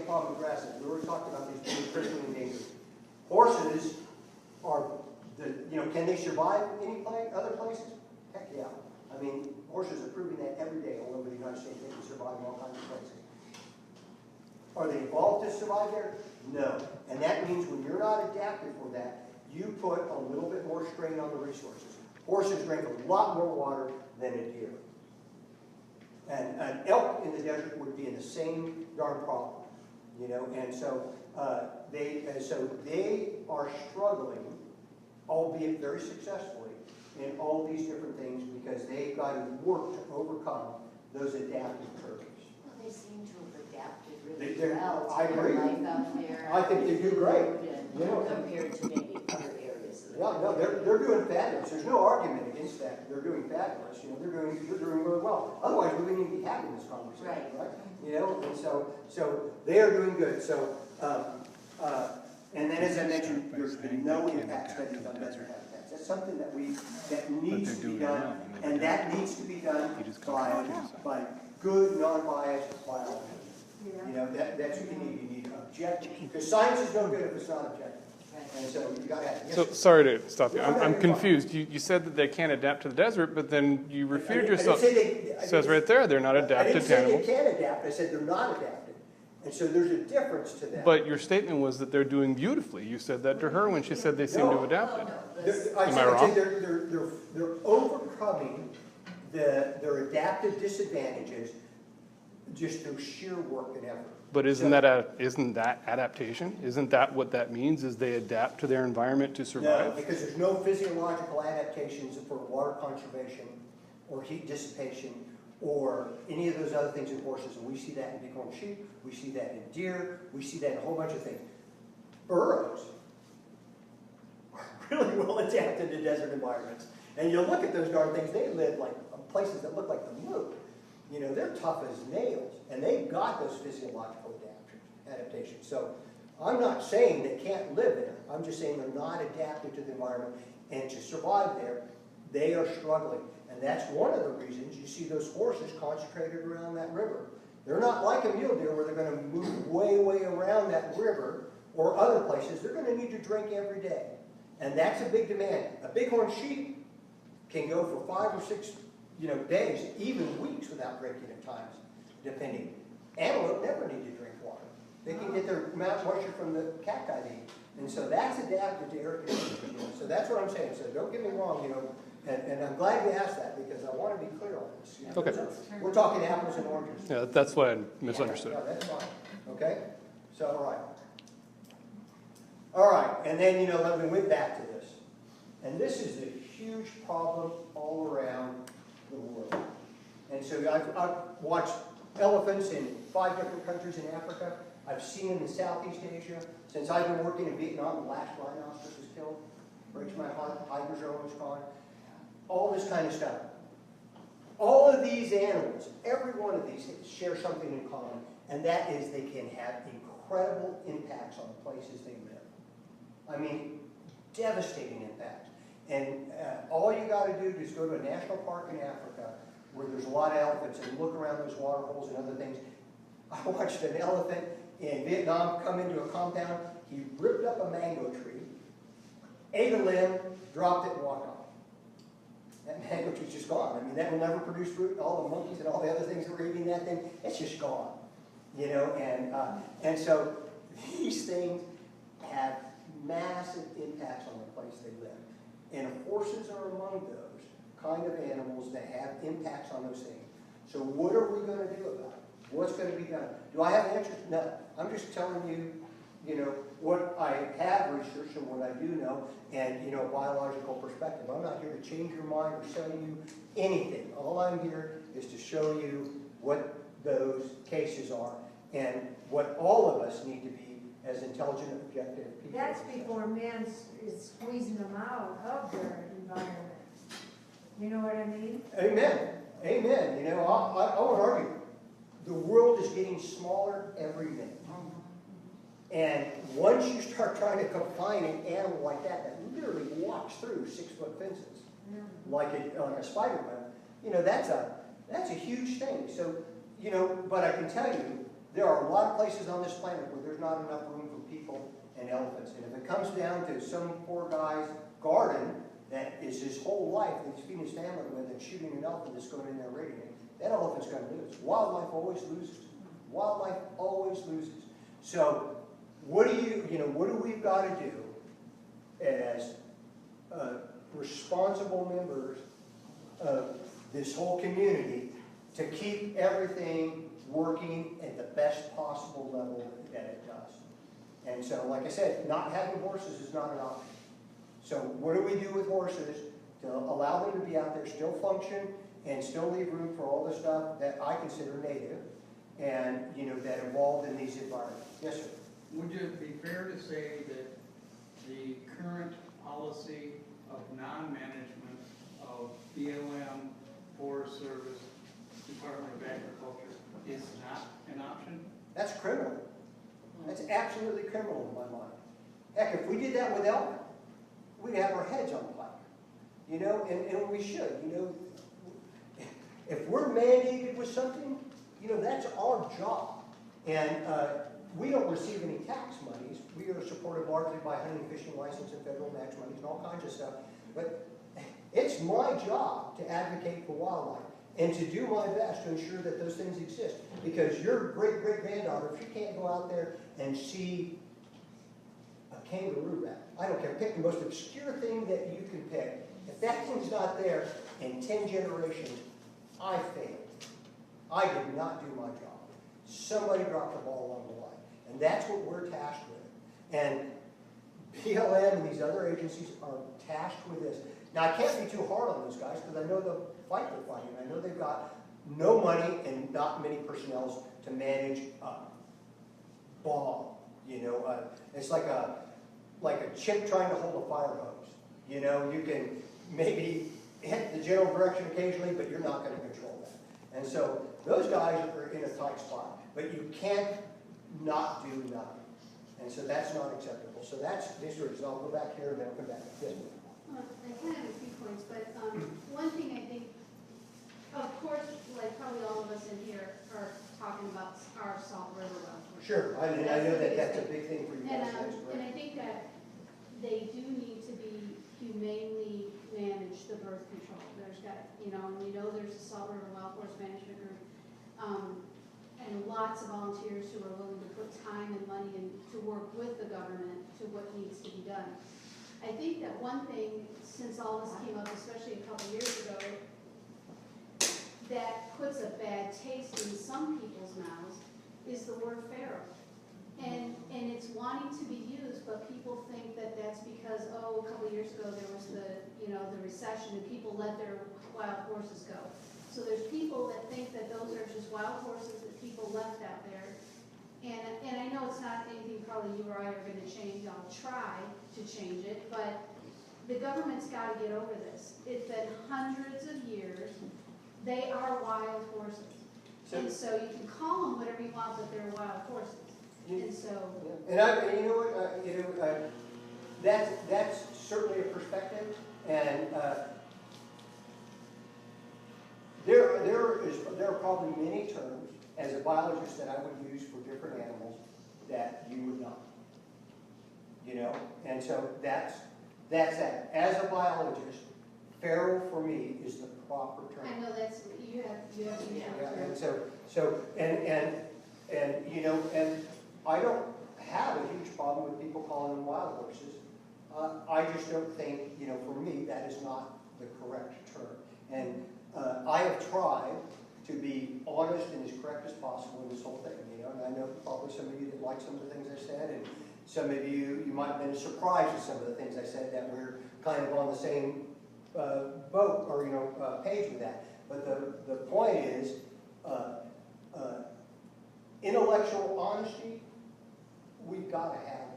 problem with grasslands. We already talked about these being critically endangered. Horses are, can they survive other places? Heck yeah. I mean, horses are proving that every day all over the United States. They can survive in all kinds of places. Are they evolved to survive there? No. And that means when you're not adapted for that, you put a little bit more strain on the resources. Horses drink a lot more water than a deer. And an elk in the desert would be in the same darn problem, and so they are struggling, albeit very successfully, in all these different things because they've got to work to overcome those adaptive curves. Well, they seem to have adapted really well I to agree. their life out there. I think they do great. Compared to maybe other areas of the Yeah, no, they're doing fabulous. There's no argument against that. They're doing fabulous. They're doing really well. Otherwise, we wouldn't even be having this conversation, right? And so they are doing good. So, and then as I mentioned, there's been no impact studies on desert habitats. That's something that needs to be done, and that needs to be done by good, non-biased biology. That's what you need. You need objective, because science is no good if it's not objective. And so you got to have. So sorry to stop you. I'm confused. You said that they can't adapt to the desert, but then you refuted yourself. It says right there they're not adapted to animals. I didn't say they can adapt. I said they're not adapted. And so there's a difference to that. But your statement was that they're doing beautifully. You said that to her when she said they seem to have adapted. Am I wrong? They're overcoming their adaptive disadvantages just through sheer work and effort. But isn't that adaptation? Isn't that what that means? Is they adapt to their environment to survive? No, because there's no physiological adaptations for water conservation or heat dissipation or any of those other things in horses. And we see that in bighorn sheep, we see that in deer, we see that in a whole bunch of things. Burros are really well adapted to desert environments. And you look at those darn things, they live like places that look like the moon. They're tough as nails, and they've got those physiological adaptations. So I'm not saying they can't live there. I'm just saying they're not adapted to the environment, and to survive there, they are struggling. And that's one of the reasons you see those horses concentrated around that river. They're not like a mule deer where they're going to move way around that river or other places. They're going to need to drink every day. And that's a big demand. A bighorn sheep can go for 5 or 6 days, even weeks without drinking at times, depending. Antelope never need to drink water. They can get their moisture from the cacti they eat. And so that's adapted to air conditioning. So that's what I'm saying. So don't get me wrong, and I'm glad you asked that because I want to be clear on this. Okay. So we're talking apples and oranges. Yeah, that's why I misunderstood. Yeah, that's fine. Okay? So, all right. And then, let me went back to this. And this is a huge problem all around the world. And so I've watched elephants in 5 different countries in Africa. I've seen them in Southeast Asia. Since I've been working in Vietnam, the last rhinoceros was killed. Breaks my heart. Tigers are almost gone. All this kind of stuff. All of these animals, every one of these share something in common, and that is they can have incredible impacts on the places they live. I mean, devastating impacts. And all you got to do is go to a national park in Africa where there's a lot of elephants and look around those water holes and other things. I watched an elephant in Vietnam come into a compound. He ripped up a mango tree, ate a limb, dropped it, and walked off. That mango tree's just gone. I mean, that will never produce fruit. All the monkeys and all the other things that were eating that thing, it's just gone. And so these things have massive impacts on the place they live. And horses are among those kind of animals that have impacts on those things. So what are we going to do about it? What's going to be done? Do I have answers? No. I'm just telling you, what I have researched and what I do know, and, a biological perspective. I'm not here to change your mind or sell you anything. All I'm here is to show you what those cases are and what all of us need to be as intelligent, objective people. That's before man is squeezing them out of their environment. You know what I mean? Amen. Amen. I would argue the world is getting smaller every minute. And once you start trying to confine an animal like that literally walks through 6-foot fences, like a spider web, that's a huge thing. So, but I can tell you, there are a lot of places on this planet where there's not enough room for people and elephants. And if it comes down to some poor guy's garden that is his whole life that he's feeding his family with and shooting an elephant that's going in there raiding it, that elephant's going to lose. Wildlife always loses. Wildlife always loses. So what do we've got to do as responsible members of this whole community to keep everything working at the best possible level that it does? And so, like I said, not having horses is not an option. So what do we do with horses to allow them to be out there, still function, and still leave room for all the stuff that I consider native and, that evolved in these environments? Yes, sir. Would it be fair to say that the current policy of non-management of BLM, Forest Service, Department of Agriculture is not an option? That's criminal. That's absolutely criminal in my mind. Heck, if we did that with elk, we'd have our heads on fire. And we should, If we're mandated with something, that's our job. And we don't receive any tax monies. We are supported largely by hunting and fishing license and federal match monies and all kinds of stuff. But it's my job to advocate for wildlife and to do my best to ensure that those things exist. Because your great-great-granddaughter, if she can't go out there and see a kangaroo rat, I don't care, pick the most obscure thing that you can pick. If that thing's not there in 10 generations, I failed. I did not do my job. Somebody dropped the ball along the line. And that's what we're tasked with. And BLM and these other agencies are tasked with this. Now, I can't be too hard on those guys because I know the fight they're fighting. I know they've got no money and not many personnel to manage a bomb. It's like a chip trying to hold a fire hose. You can maybe hit the general direction occasionally, but you're not going to control that. And so those guys are in a tight spot. But you can't not do nothing. And so that's not acceptable. So that's this reason. I'll go back here and then I'll come back. Yes, I kind of have a few points, but one thing I think, of course, like probably all of us in here are talking about our Salt River well. sure. I know that's a big thing for you guys. And I think that they do need to be humanely manage the birth control. There's got, and we know there's a Salt River Wild Forest Management Group, and lots of volunteers who are willing to put time and money in to work with the government to what needs to be done. I think that one thing, since all this came up, especially a couple years ago, that puts a bad taste in some people's mouths is the word feral. And it's wanting to be used, but people think that that's because, a couple years ago there was the recession and people let their wild horses go. So there's people that think that those are just wild horses that people left out there. And I know it's not anything probably you or I are going to change. I'll try to change it, but the government's got to get over this. It's been hundreds of years. They are wild horses. And so you can call them whatever you want, but they're wild horses. And so. And that's certainly a perspective. And there are probably many terms as a biologist that I would use for different animals that you would not. And so that's that. As a biologist, feral for me is the proper term. I know that's you have to and I don't have a huge problem with people calling them wild horses. I just don't think, for me, that is not the correct term. And I have tried to be honest and as correct as possible in this whole thing, and I know probably some of you didn't like some of the things I said, and some of you might have been surprised at some of the things I said that we're kind of on the same boat or, page with that. But the point is, intellectual honesty, we've got to have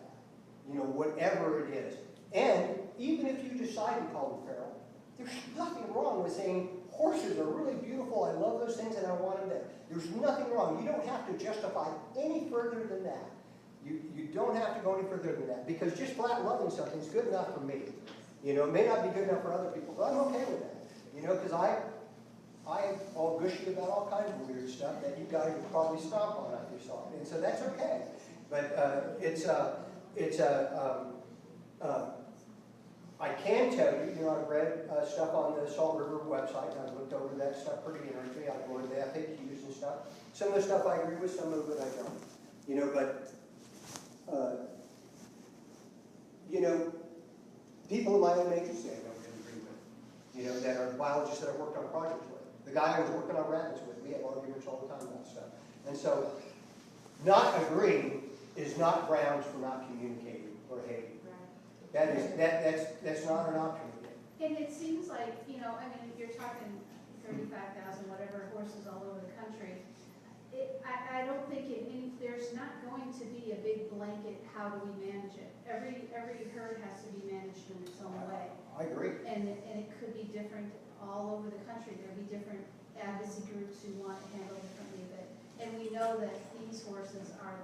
that, whatever it is. And even if you decide to call them feral, there's nothing wrong with saying horses are really beautiful, I love those things, and I want them there. There's nothing wrong. You don't have to justify any further than that. You don't have to go any further than that, because just flat loving something is good enough for me. It may not be good enough for other people, but I'm okay with that. Because I'm all gushy about all kinds of weird stuff that you guys would probably stomp on if you saw it, and so that's okay. But I can tell you, I've read stuff on the Salt River website, and I've looked over that stuff pretty interestingly. I've gone to the FAQs and stuff. Some of the stuff I agree with, some of it I don't. People in my own agency I don't really agree with. That are biologists that I've worked on projects with. The guy I was working on rabbits with, we have arguments all the time about stuff. And so, not agreeing is not grounds for not communicating or hating. That's not an option. And it seems like, if you're talking 35,000, whatever, horses all over the country, I don't think there's not going to be a big blanket, how do we manage it? Every herd has to be managed in its own way. I agree. And it could be different all over the country. There'll be different advocacy groups who want it handled differently. And we know that these horses are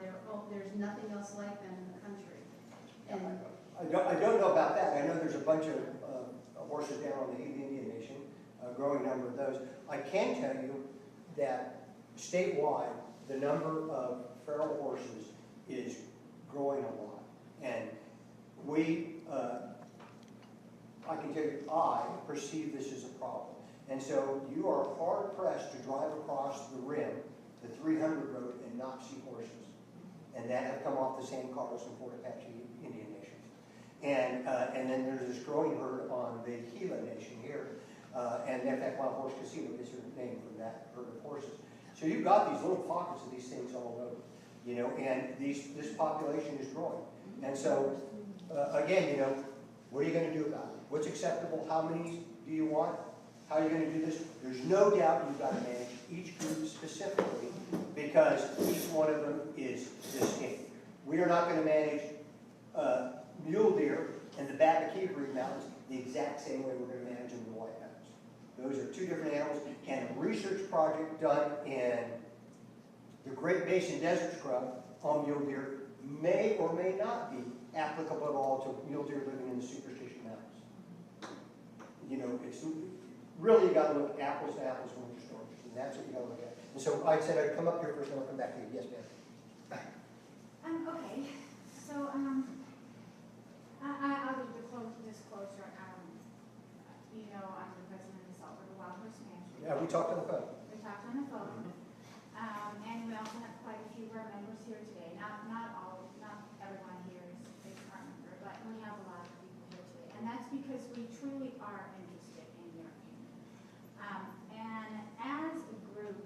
there's nothing else like them in the country. And I don't know about that. I know there's a bunch of horses down on the Indian Nation, a growing number of those. I can tell you that statewide, the number of feral horses is growing a lot. And I can tell you, I perceive this as a problem. And so you are hard pressed to drive across the rim, the 300 road, and not see horses. And that have come off the same Carlos and Fort Apache Indian Nations. And then there's this growing herd on the Gila Nation here. And in fact, Wild Horse Casino is her name from that herd of horses. So you've got these little pockets of these things all over, and this population is growing. And so, again, what are you going to do about it? What's acceptable? How many do you want? How are you going to do this? There's no doubt you've got to manage each group specifically because each one of them is distinct. We are not going to manage mule deer in the Babakeeberry Mountains the exact same way we're going to manage them in the White Mountains. Those are two different animals, and a research project done in the Great Basin Desert Scrub on mule deer may or may not be applicable at all to mule deer living in the Superstition Mountains. It's really you got to look apples to apples when you're stories, and that's what you got to look at. And so I said I'd come up here first, and I'll come back to you. Yes, ma'am. Okay, so I'll do the disclosure. I'm the president of the Salt River Wild Horse Management. Yeah, we talked on the phone. We talked on the phone, and we also have quite a few of our members here today. Not everyone here is a current member, but we have a lot of people here today, and that's because we truly are interested in your opinion. And as a group,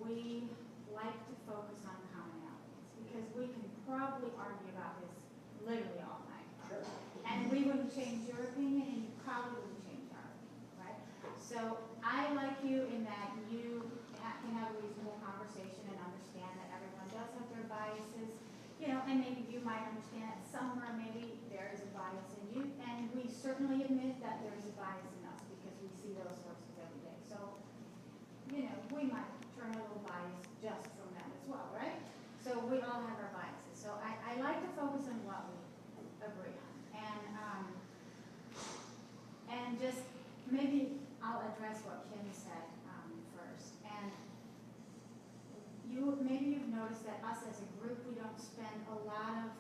we like to focus on commonalities because we can probably argue about this literally all night. Sure. And we wouldn't change your opinion, and you probably wouldn't change our opinion, right? So I like you in that you can have a reasonable conversation and understand that everyone does have their biases, and maybe you might understand that somewhere maybe there is a bias in you, and we certainly admit that there is a bias in us because we see those horses every day. So, we might turn a little bias just from them as well, right? So we all have our biases. So I like to focus on what we agree on. And just maybe I'll address what Kim said first. And maybe you've noticed that us as a group, we don't spend a lot of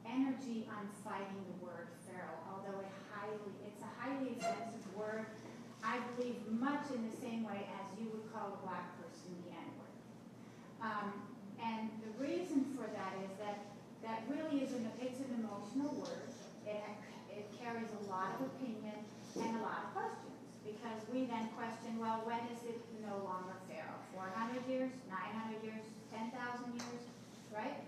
energy on fighting the word feral, although it's a highly offensive word. I believe much in the same way as you would call a black person the N-word. And the reason for that is that really is it's an emotional word. It carries a lot of opinion and a lot of questions because we then question, well, when is it no longer feral? 400 years, 900 years, 10,000 years, right?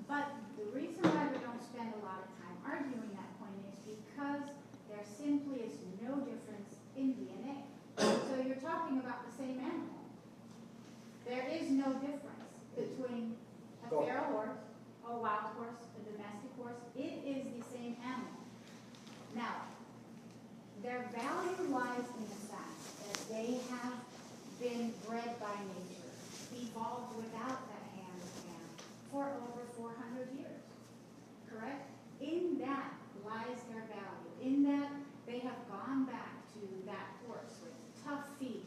But the reason why we don't spend a lot of time arguing that point is because there simply is no difference in DNA. So you're talking about the same animal. There is no difference between a feral horse, a wild horse, a domestic horse. It is the same animal. Now, their value lies in the fact that they have been bred by nature, evolved without that hand-in-hand for over 400 years, correct? In that lies their value. In that they have gone back to that horse with tough feet,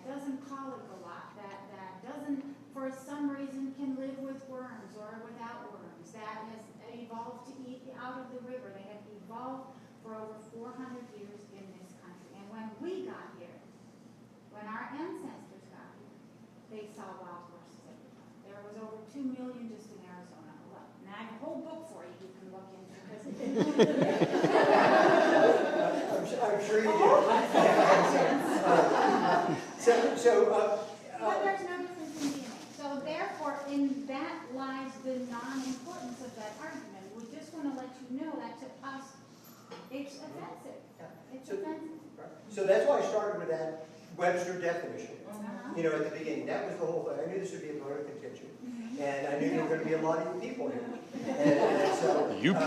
doesn't colic a lot, that doesn't, for some reason, can live with worms or without worms, that has evolved to eat out of the river. They have evolved for over 400 years in this country. And when we got here, when our ancestors got here, they saw wild horses everywhere. There was over 2 million just in Arizona alone. And I have a whole book for you can look into because I'm sure you do. But there's no difference in DNA. So therefore, in that lies the non-importance of that argument. We just want to let you know that to us, it's offensive. It's offensive. So that's why I started with that Webster definition. Uh-huh. You know, at the beginning, that was the whole thing. I knew this would be a point of contention, and I knew there were going to be a lot of you people here. And so, you know,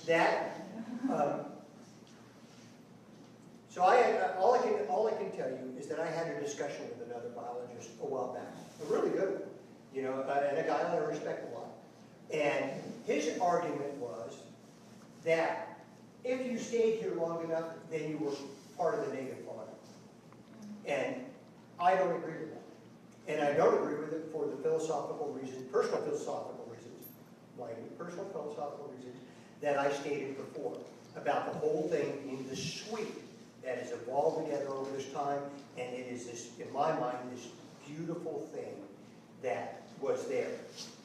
that. So all I can tell you is that I had a discussion with another biologist a while back, a really good one, you know, and a guy I respect a lot. And his argument was that if you stayed here long enough, then you were part of the native fauna. And I don't agree with that. And I don't agree with it for the philosophical reasons, personal philosophical reasons, that I stated before, about the whole thing being the suite that has evolved together over this time, and it is this, in my mind, this beautiful thing that was there.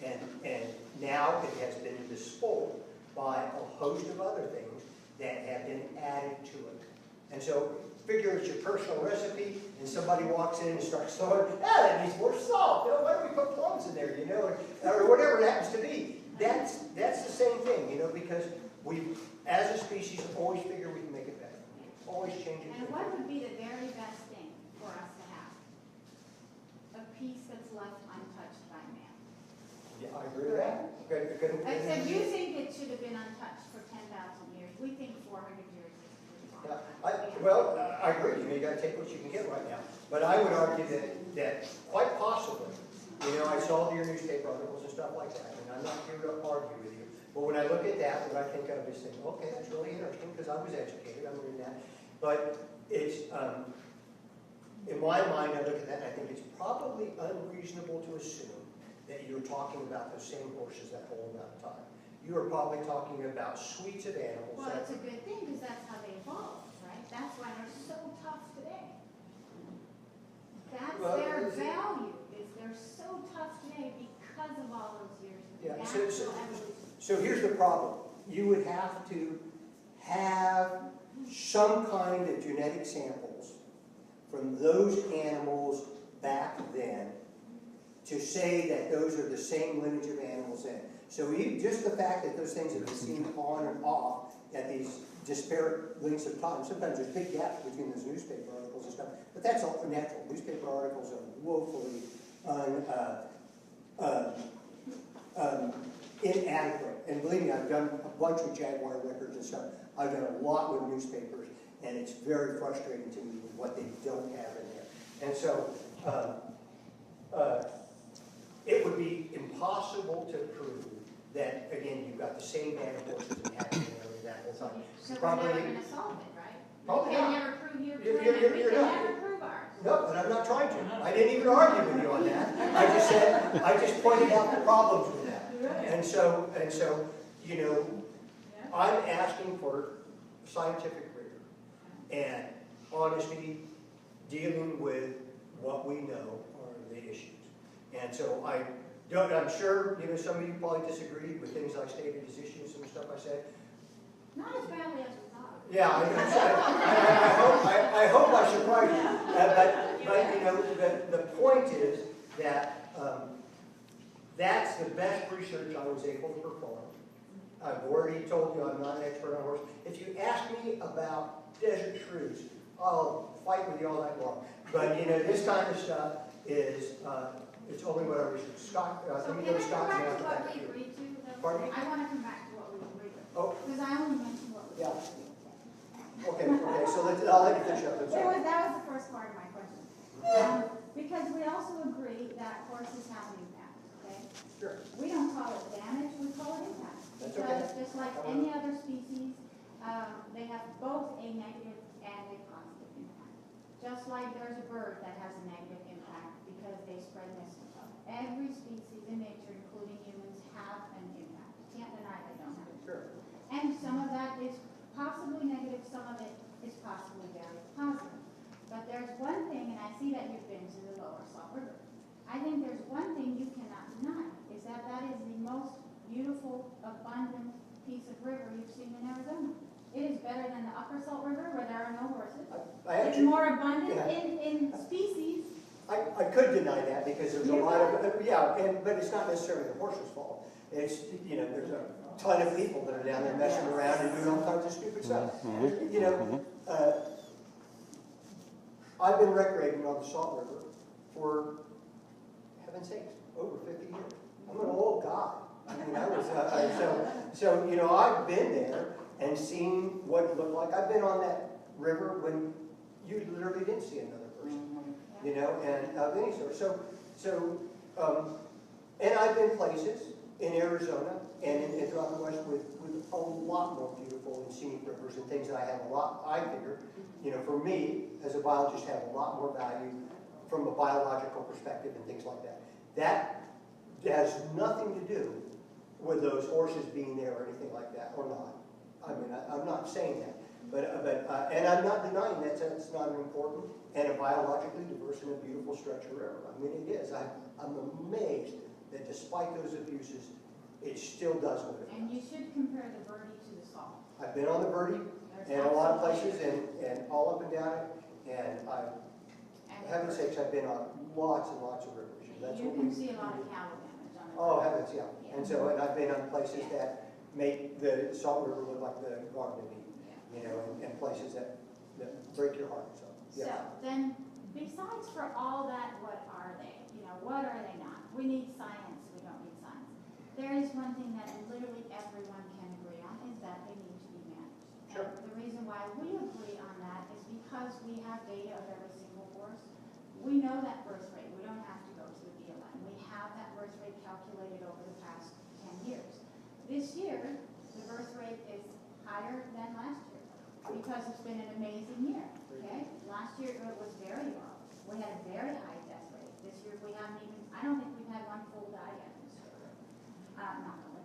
And now it has been despoiled by a host of other things that have been added to it. And so, figure it's your personal recipe, and somebody walks in and starts throwing, that needs more salt, you know, why don't we put plums in there, you know, or whatever it happens to be. That's the same thing, you know, because we, as a species, always figure we can make it better. Always change it. And what would be the very best thing for us to have? A piece that's left untouched by man. Yeah, I agree with that. Except you think it should have been untouched for 10,000 years. We think 400 years is pretty long. I agree. You got to take what you can get right now. But I would argue that quite possibly, you know, I saw your newspaper articles and stuff like that, and I'm not here to argue with you. But when I look at that, what I think of is saying, okay, that's really interesting because I was educated. I'm reading that. But it's, in my mind, I look at that and I think it's probably unreasonable to assume that you're talking about those same horses that whole amount of time. You are probably talking about suites of animals. Well, it's a good thing because that's how they evolved, right? That's why they're so tough today. That's their value, is they're so tough today because of all those years of natural evolution. So here's the problem. You would have to have some kind of genetic samples from those animals back then to say that those are the same lineage of animals then. So just the fact that those things have been seen on and off at these disparate lengths of time, sometimes there's big gaps between those newspaper articles and stuff, but that's all natural. Newspaper articles are woefully inadequate. And believe me, I've done a bunch with Jaguar records and stuff. I've done a lot with newspapers, and it's very frustrating to me with what they don't have in there. And so it would be impossible to prove that, again, you've got the same band of horses inhabiting the area that whole time. So we're never going to solve it, right? Oh, We can never prove your claim, You're we can not. never prove ours. No, but I'm not trying to. I didn't even argue with you on that. I just pointed out the problems with that. And so, you know, I'm asking for scientific rigor and honesty, dealing with what we know are the issues. And so I'm sure, you know, some of you probably disagreed with things I stated as issues and stuff I said. Not as badly as we thought. Yeah, I hope I surprised you. But you know, the point is that that's the best research I was able to perform. I've already told you I'm not an expert on horses. If you ask me about desert shrews, I'll fight with you all night long. But you know, this kind of stuff is it's only what I research. Scott, So let me can go I to come Scott. back and to after what that we you. agreed to, though? Pardon me? I want to come back to what we agreed with. Oh. Because I only mentioned what we Yeah. agreed with. Okay, so I'll let you finish up. I'm sorry. That was the first part of my question. Because we also agree that horses have an impact, okay? Sure. We don't call it damage, we call it impact. That's Because okay. just like any other species, they have both a negative and a positive impact. just like there's a bird that has a negative impact because they spread mistletoe. Every species in nature, including humans, have an impact. Can't deny they don't have it. Sure. And some of that is possibly negative, some of it is possibly very positive. But there's one thing, and I see that you've been to the Lower Salt River. I think there's one thing you cannot deny, is that that is the most beautiful, abundant piece of river you've seen in Arizona. It is better than the Upper Salt River where there are no horses. It's more abundant in species. I could deny that because there's a lot of, but it's not necessarily the horse's fault. It's, there's a ton of people that are down there messing around and doing all kinds of stupid stuff. I've been recreating on the Salt River for, heaven's sakes, over 50 years. I'm an old guy. I mean, I was, I've been there and seen what it looked like. I've been on that river when you literally didn't see another person, and of any sort. And I've been places in Arizona and throughout the West with a lot more beautiful and scenic rivers and things that I figure, for me, as a biologist, have a lot more value from a biological perspective and things like that. That has nothing to do with those horses being there or anything like that, or not. I mean, I'm not saying that, and I'm not denying that it's not an important and a biologically diverse and a beautiful stretch of river. I mean, it is. I'm amazed that despite those abuses, it still does what it does. And you should compare the Verde to the Salt. I've been on the Verde in a lot of places and all up and down it, and heaven's sakes, I've been on lots and lots of rivers. That's You what can we see a lot of cattle damage on it. Oh, heavens, yeah. And I've been on places that make the Salt River look like the Garden of Eden, and places that break your heart. So, So then, besides for all that, what are they? What are they not? We need science, we don't need science. There is one thing that literally everyone can agree on, is that they need to be managed. Sure. And the reason why we agree on that is because we have data of every single horse. We know that birth rate. We don't have to go to the BLM. We have that birth rate calculated over the past 10 years. This year, the birth rate is higher than last year because it's been an amazing year. Okay? Last year it was very low. We had a very high death rate. This year we haven't even, I don't think we've had one full die yet this year. Not really.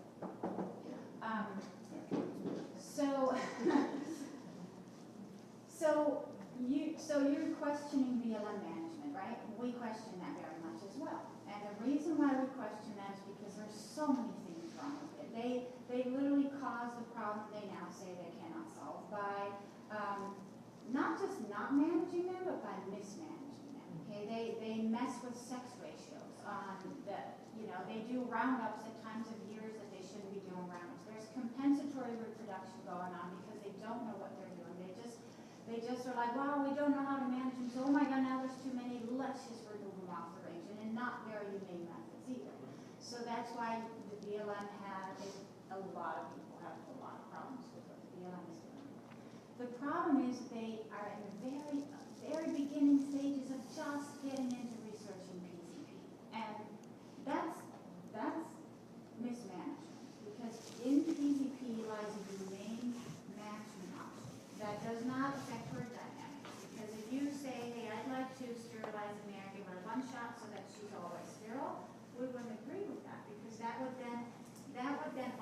So you're questioning BLM management, right? We question that very much as well. And the reason why we question that is because there's so many things wrong with it. They literally cause the problem they now say they cannot solve by not just not managing them, but by mismanaging them. Okay, they mess with sex ratios. They do roundups at times of years that they shouldn't be doing roundups. There's compensatory reproduction going on because they don't know what they're doing. They just are like, well, we don't know how to manage them, so oh my God, now there's too many, let's just remove them off the range, and not very humane methods either. So that's why the BLM a lot of people have a lot of problems with what the BLM is doing. The problem is they are in the very, very beginning stages of just getting into researching PCP. And that's mismanagement, because in PCP lies a humane management option that does not affect herd dynamics. Because if you say, hey, I'd like to sterilize a mare, give her one shot so that she's always sterile, we wouldn't agree with that, because that would then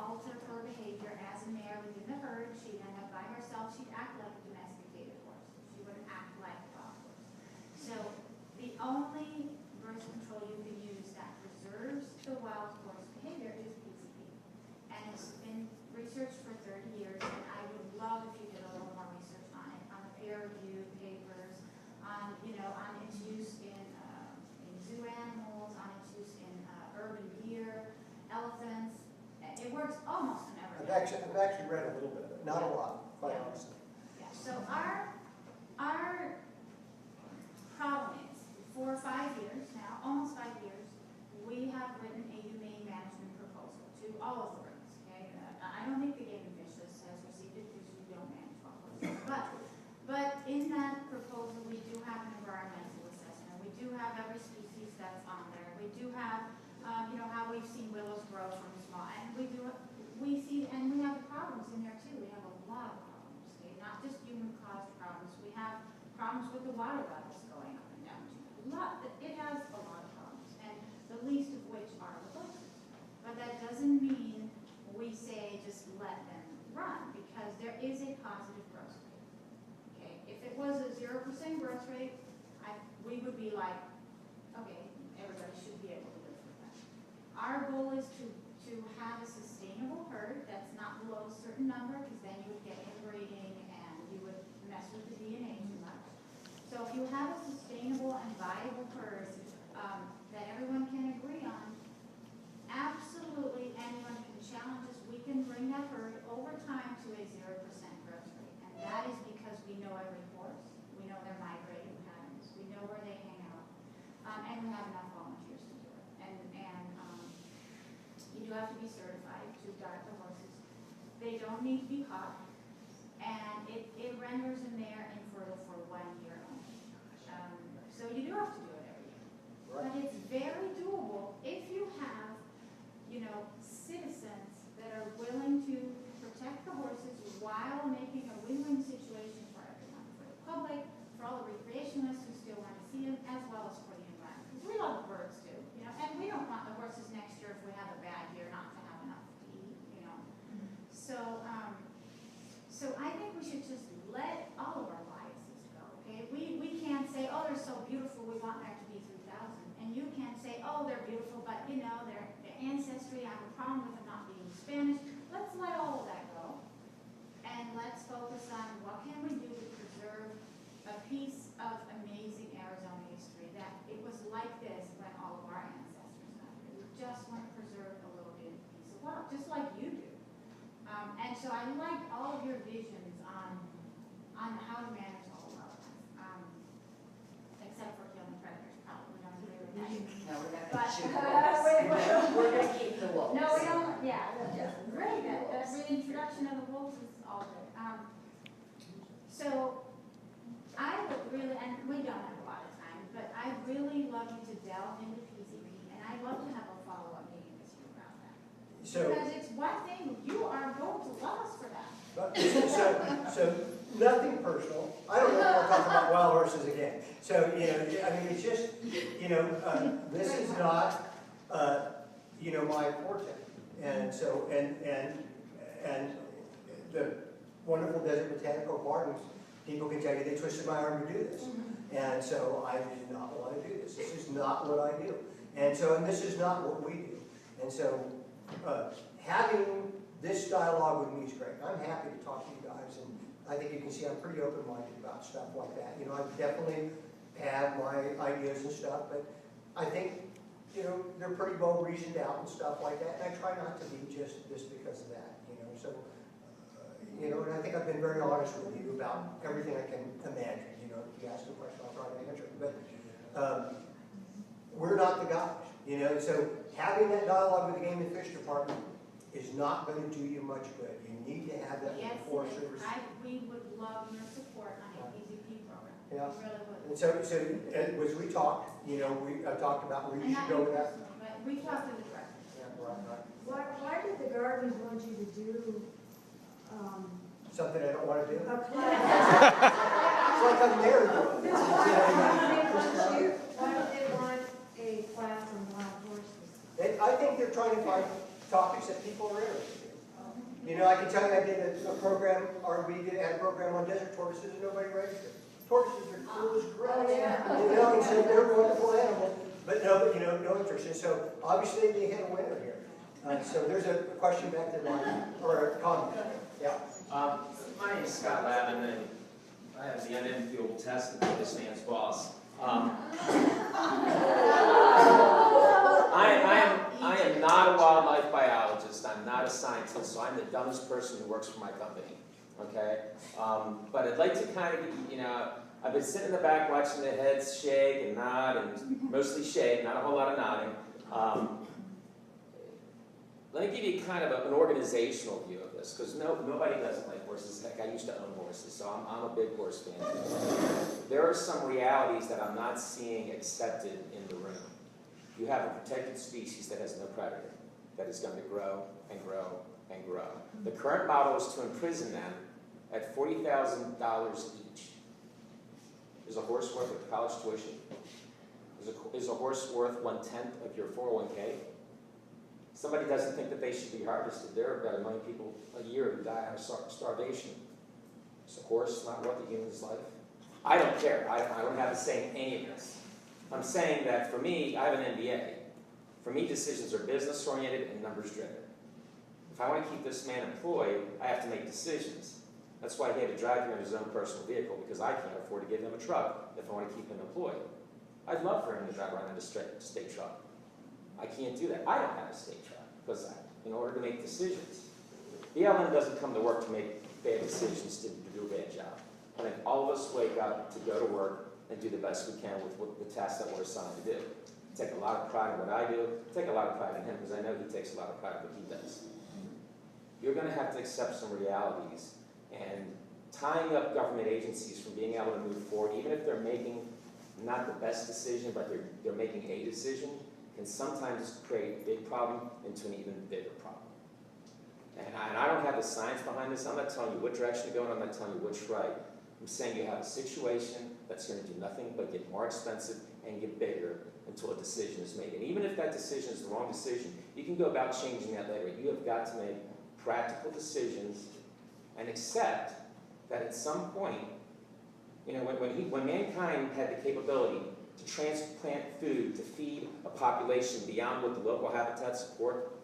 alter her behavior as a mare within the herd. She'd end up by herself. She'd act like a domesticated horse. She wouldn't act like a dog horse. So the only birth control you can use that preserves the wild horse behavior is PCP. And it's been researched for 30 years, and I would love if you did a little more research on it, on the peer-reviewed papers, on its use in zoo animals, on its use in urban deer, elephants. It works almost in everything. I've actually read a little bit of it, not a lot, quite honestly. Yeah. So our problem is, for 5 years now, almost 5 years, we have written a humane management proposal to all of the birds. Okay, I don't think the Game and Fish has received it because we don't manage wild horses. But in that proposal, we do have an environmental assessment. We do have every species that's on there. We do have, how we've seen willows grow from small, and we have problems in there too. We have a lot of problems, okay? Not just human-caused problems. We have problems with the water level. goal is to have a sustainable herd that's not below a certain number, because then you would get inbreeding and you would mess with the DNA too much. So if you have a sustainable and viable herd that everyone can agree on, absolutely anyone can challenge us. We can bring that herd over time to a 0% growth rate. And that is because we know every horse, we know their migrating patterns, we know where they hang out, and we have enough volunteers to do it. And you do have to be certified to guard the horses. They don't need to be caught, and it renders them there infertile for 1 year only. So you do have to do it every year. Right. But it's very doable if you have, citizens that are willing to protect the horses while making a win-win situation for everyone, for the public, for all the recreationists who still want to see them, as well as for the environment. Because we love the birds too, and we don't want the horses next year if we have a bad year not to have enough to eat, So I think we should just let all of our biases go, okay? We can't say, oh, they're so beautiful, we want there to be 3,000. And you can't say, oh, they're beautiful, but their ancestry, I have a problem with them not being Spanish. Let's let all of that go. And let's focus on what can we do to preserve a piece of amazing Arizona history, that it was like this when all of our ancestors got here. We just want to preserve a little bit piece of world, just like you do. And so I like all of your visions on how to manage all of our except for killing predators, probably we don't agree with that. No, we're not But, gonna shoot the wolves. We're gonna keep the wolves. No, we don't, great, that reintroduction of the wolves is all good. So, I would really, and we don't have a lot of time, but I really love you to delve into PCP, and I'd love to have a follow-up meeting with you about that. Because it's one thing, you are going to love us for that. So nothing personal. I don't know if we'll talk about wild horses again. So, it's just, this is not, my forte. And so, and the wonderful Desert Botanical Gardens, people can tell you they twisted my arm to do this. And so I did not want to do this. This is not what I do. And this is not what we do. And so, having this dialogue with me is great. I'm happy to talk to you guys, and I think you can see I'm pretty open-minded about stuff like that. I definitely have my ideas and stuff, but I think, they're pretty well reasoned out and stuff like that, and I try not to be just because of that, So, and I think I've been very honest with you about everything I can imagine, If you ask a question, I'll try to answer it. But we're not the guys, So having that dialogue with the Game and Fish Department is not going to do you much good. You need to have that with the Forest Service. We would love your support on a PZP program. Yeah. We really would. And so as we talked, I talked about where you should go with that. But we talked to the director. Yeah, right. Why did the Gardens want you to do, Something I don't want to do. a class? It's like I'm there. Why do they want a class on wild horses? I think they're trying to find topics that people are interested in. I can tell you I did a program, or we had a program on desert tortoises and nobody registered. Tortoises are cool as crap. Oh, yeah. And so they're wonderful animals, but no interest. And so obviously they had a winner here. So there's a question back there, or a comment. Yeah. My name is Scott Lavin, and I have the unenviable test of this man's boss. I am not a wildlife biologist. I'm not a scientist, so I'm the dumbest person who works for my company. Okay, but I'd like to kind of, I've been sitting in the back watching the heads shake and nod, and mostly shake, not a whole lot of nodding. Let me give you kind of an organizational view of this, because nobody doesn't like horses. Heck, I used to own horses, so I'm a big horse fan. There are some realities that I'm not seeing accepted in the room. You have a protected species that has no predator, that is going to grow and grow and grow. The current model is to imprison them at $40,000 each. Is a horse worth a college tuition? Is a horse worth 1/10 of your 401k? Somebody doesn't think that they should be harvested. There are about 1 million people a year who die of starvation. Is a horse not worth a human's life? I don't care. I don't have a say in any of this. I'm saying that for me, I have an MBA. For me, decisions are business-oriented and numbers-driven. If I want to keep this man employed, I have to make decisions. That's why he had to drive here in his own personal vehicle, because I can't afford to give him a truck if I want to keep him employed. I'd love for him to drive around in a state truck. I can't do that. I don't have a state truck, because in order to make decisions, BLM doesn't come to work to make bad decisions to do a bad job. I think all of us wake up to go to work and do the best we can with the tasks that we're assigned to do. Take a lot of pride in what I do, take a lot of pride in him, because I know he takes a lot of pride in what he does. You're going to have to accept some realities, and tying up government agencies from being able to move forward, even if they're making not the best decision, but they're making a decision, can sometimes create a big problem into an even bigger problem. And I don't have the science behind this. I'm not telling you what direction to go, and I'm not telling you which right. I'm saying you have a situation that's going to do nothing but get more expensive and get bigger until a decision is made. And even if that decision is the wrong decision, you can go about changing that later. You have got to make practical decisions and accept that at some point, you know, when mankind had the capability to transplant food to feed a population beyond what the local habitat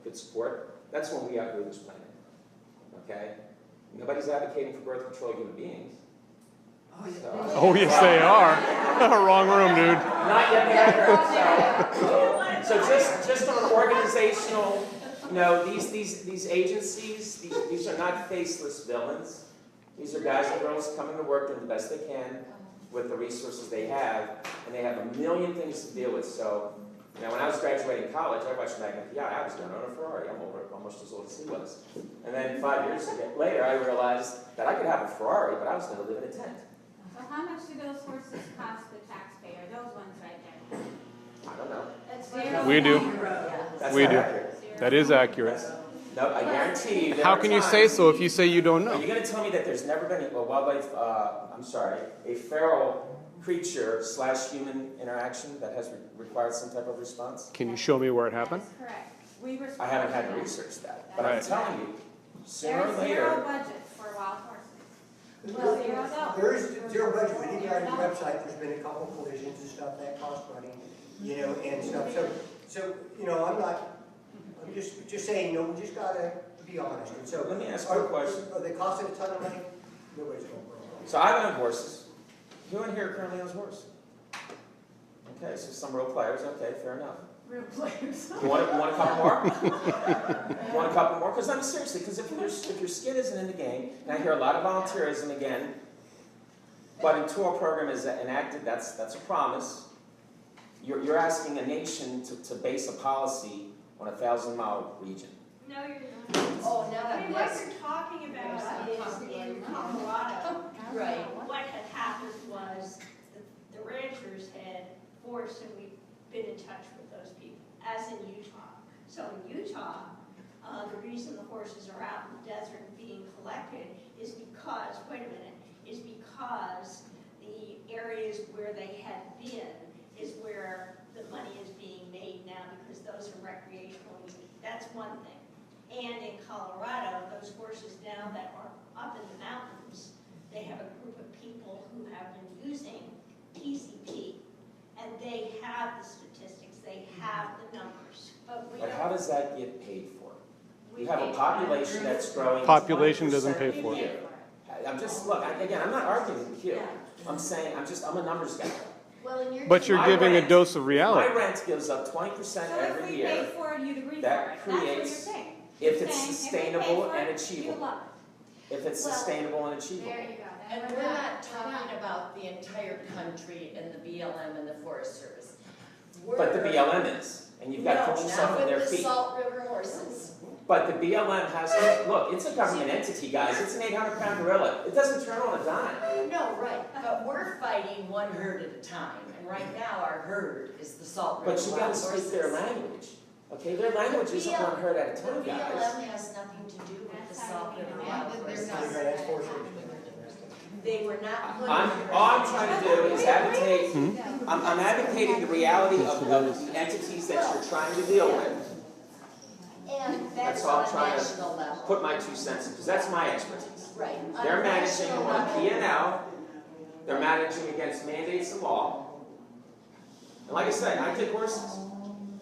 could support, that's when we outgrew this planet. Okay? Nobody's advocating for birth control of human beings. Oh, yes, they are. Wrong room, dude. Not yet. So just on an organizational, you know, these agencies, these are not faceless villains. These are guys and girls coming to work doing the best they can with the resources they have, and they have a million things to deal with. So, you know, when I was graduating college, I watched Magnum PI. I was going to own a Ferrari. I'm almost as old as he was. And then 5 years later, I realized that I could have a Ferrari, but I was going to live in a tent. So how much do those horses cost the taxpayer, those ones right there? I don't know. That's We do. That's We not do. accurate. That is accurate. No, I guarantee you. How can you say so if you say you don't Are know? you going to tell me that there's never been a feral creature / human interaction that has required some type of response? Can you show me where it happened? That's correct. I haven't had to research that, but I'm Right. telling you, sooner or There's later. zero budget for wild horses. Well, There is zero budget, but if you go on your website, there's been a couple collisions and stuff that cost money, you know, and stuff. So you know, I'm just saying, you know, we just gotta be honest. And so Let me ask you a question. Are they costing a ton of money? Nobody's going broke. So I've owned horses. Who in here currently owns a horse? Okay, so some real players. Okay, fair enough. Real players. You want a couple more? You want a couple more? Because I'm seriously, because if your skin isn't in the game, and I hear a lot of volunteerism again, but until a program is enacted, that's a promise. You're asking a nation to base a policy on a 1,000-mile region. No, you're not. Oh, now I that mean, what this, you're talking about is in Colorado, right, what had happened was the ranchers had forced, and we've been in touch with those people, as in Utah. So in Utah, the reason the horses are out in the desert being collected is because, is because the areas where they had been is where the money is being made now, because those are recreational use. That's one thing. And in Colorado, those horses now that are up in the mountains, they have a group of people who have been using PCP, and they have the statistics, they have the numbers, but we But don't. how does that get paid for? We You have a pay population that's growing. Population doesn't 20% pay a for it. year. I'm just, look, again, I'm not arguing with you. I'm saying, I'm a numbers guy. well, and you're. But you're My giving a rent- dose of reality. My rent gives up 20% So if every we year. paid for it, you'd agree for it. That That's what you're creates- saying. if You're it's saying, sustainable if we pay for and it, achievable. you love it. If it's Well, sustainable and achievable. There you go. And we're not talking about the entire country and the BLM and the Forest Service. But the We're- BLM is, and you've got to put No, yourself not in their with the feet. Salt River horses. But the BLM has, look, it's a government entity, guys. It's an 800-pound gorilla. It doesn't turn on a dime. No, right, but we're fighting one herd at a time, and right now our herd is the Salt River But you got wild to speak horses. their language. Okay, their language isn't one herd at a The time, guys. BLM has nothing to do with the That's how Salt we River know. wild Yeah, horses. That's Forest Service. They were not put. All I'm trying to do is advocate, I'm advocating the reality of the entities that you're trying to deal with. And That's that's all on I'm a trying to national level. Put my 2 cents in, because that's my expertise. Right. On They're a managing national on level. P&L, they're managing against mandates and law. And like I said, I take horses.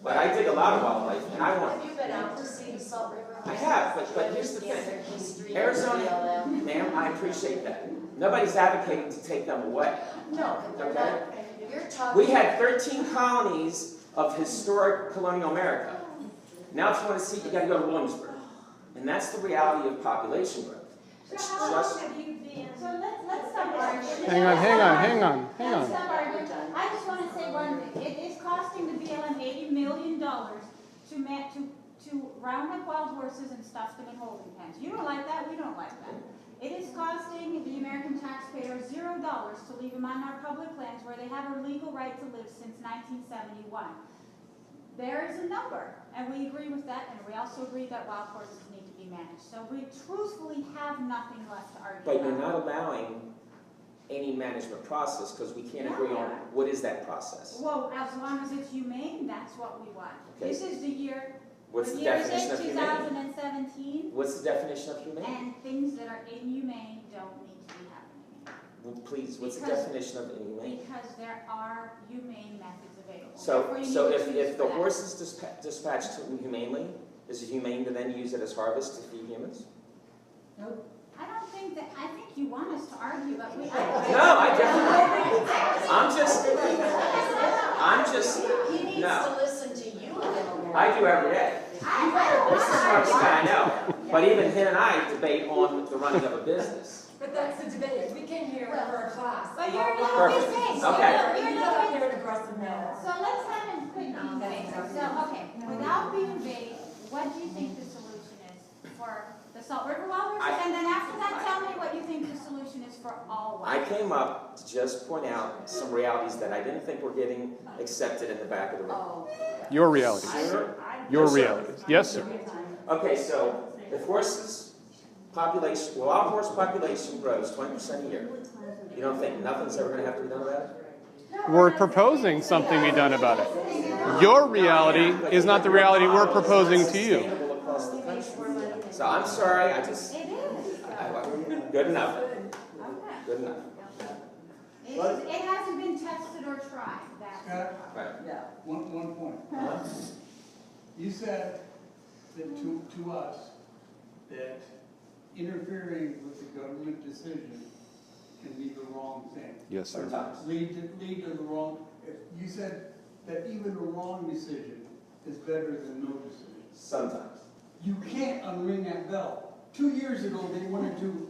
but I dig a lot of wildlife, and I want. Have you been out to see the Salt River? I have, but here's the Understand their thing. history, Arizona, their BLM? ma'am, I appreciate that. Nobody's advocating to take them away. No, but they're Okay. not, you're talking. We had 13 colonies of historic colonial America. Now if you want to see, you gotta go to Williamsburg. And that's the reality of population growth. It's So how long just, have you been? So let's stop arguing. Hang on. Let's stop arguing. I just want to say one thing. It is costing the BLM $80 million to round up wild horses and stuff them in holding pens. You don't like that, we don't like that. It is costing the American taxpayer $0 to leave them on our public lands where they have a legal right to live since 1971. There is a number, and we agree with that, and we also agree that wild horses need to be managed. So we truthfully have nothing left to argue but you're about. not allowing any management process because we can't agree on what is that process. Well, as long as it's humane, that's what we want. Okay. This is the year, What's the the year definition is of humane? 2017, What's the definition of humane? and things that are inhumane don't need to be happening Well, please, what's the Because- definition of inhumane? because there are humane methods available. So, Therefore, you so need to if choose the for that. horse is dispatched humanely, is it humane to then use it as harvest to feed humans? I don't think that, I think you want us to argue, but we. No, I definitely, I'm just, He needs no. to listen to you a little more. I do every day. This is the first guy I know. But even him and I debate on the running of a business. But that's the debate. We came here for a class. But you're not Perfect. saying, Okay. you're You're not not here in aggressive manner. So let's have him quick debate. So, okay, without being vague, what do you think the solution is for the Salt River wild horses? And then after that, tell me what you think the solution is for all wild I horses. came up to just point out some realities that I didn't think were getting accepted in the back of the room. Oh. Your realities. Your Yes, sir. realities. Yes, sir. Okay, so if horses population, well, our horse population grows 20% a year, you don't think nothing's ever gonna have to be done about it? We're proposing something be done about it. Your reality is not the reality we're proposing to you. Sustainable across the country. So I'm sorry, I just, It is. good enough, Okay. good enough. It hasn't been tested or tried, that's. Scott, Right. one point. Huh? You said that to us, that interfering with the government decision can be the wrong thing. Yes, sir. Sometimes. Lead to the wrong, you said that even a wrong decision is better than no decision. Sometimes. You can't unring that bell. 2 years ago, they wanted to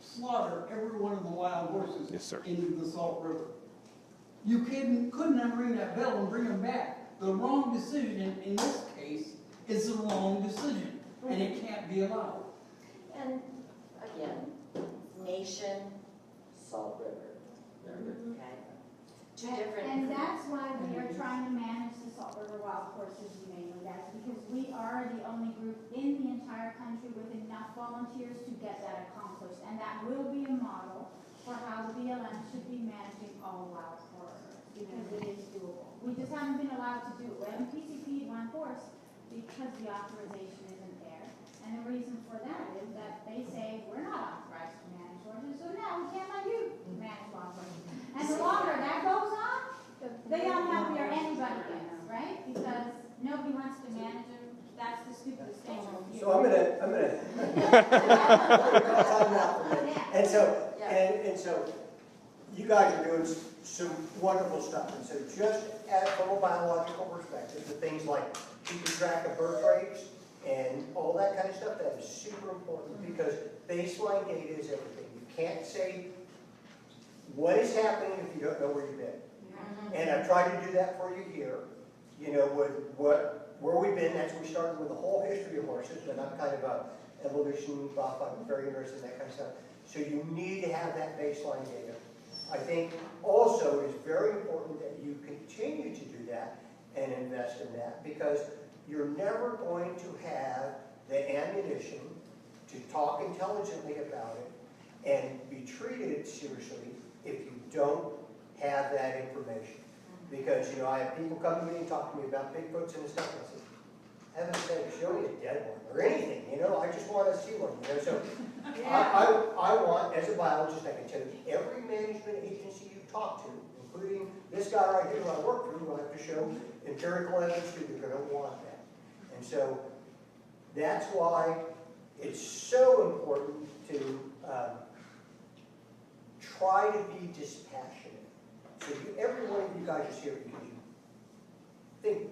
slaughter every one of the wild horses Yes, sir. into the Salt River. You couldn't unring that bell and bring them back. The wrong decision in this case is the wrong decision, and it can't be allowed. And again, nation, Salt River, Very good. okay? Two different. And that's why we are trying to manage the Salt River wild horses humanely. That's because we are the only group in the entire country with enough volunteers to get that accomplished. And that will be a model for how the BLM should be managing all wild horses, because it is doable. We just haven't been allowed to do it. We haven't PCP'd one horse because the authorization isn't there. And the reason for that is that they say, we're not authorized to manage horses, so now we can't let you manage wild horses. And the longer that goes on, the unhappier anybody gets, right? Because nobody wants to manage them. That's the stupidest thing. So I'm gonna. Time out for a minute. And so, you guys are doing some wonderful stuff. And so just from a biological perspective, the things like keeping track of birth rates and all that kind of stuff, that is super important because baseline data is everything. You can't say what is happening if you don't know where you've been. And I've tried to do that for you here, you know, with where we've been. That's we started with the whole history of horses, and I'm kind of a evolution buff. I'm very interested in that kind of stuff. So you need to have that baseline data. I think also it's very important that you continue to do that and invest in that because you're never going to have the ammunition to talk intelligently about it and be treated seriously if you don't have that information. Because, you know, I have people come to me and talk to me about Bigfoots and stuff, and I say, heaven's sake, show me a dead one, or anything, you know, I just want to see one, you know, so I want, as a biologist, I can tell you, every management agency you talk to, including this guy right here who I work for, who I have to show empirical evidence too, they're gonna want that. And so that's why it's so important to try to be dispassionate. So every one of you guys is here because you think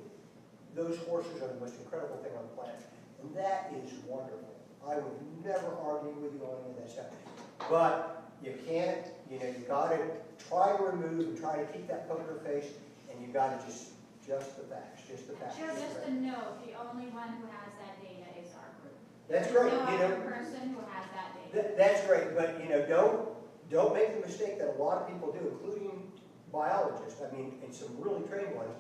those horses are the most incredible thing on the planet. And that is wonderful. I would never argue with you on any of that stuff. But you can't, you gotta try to remove and try to keep that poker face, and you gotta just the facts, just the facts. Just a note, the only one who has that data is our group. That's great, No other person who has that data. That's great, but don't make the mistake that a lot of people do, including biologists, I mean, and some really trained ones,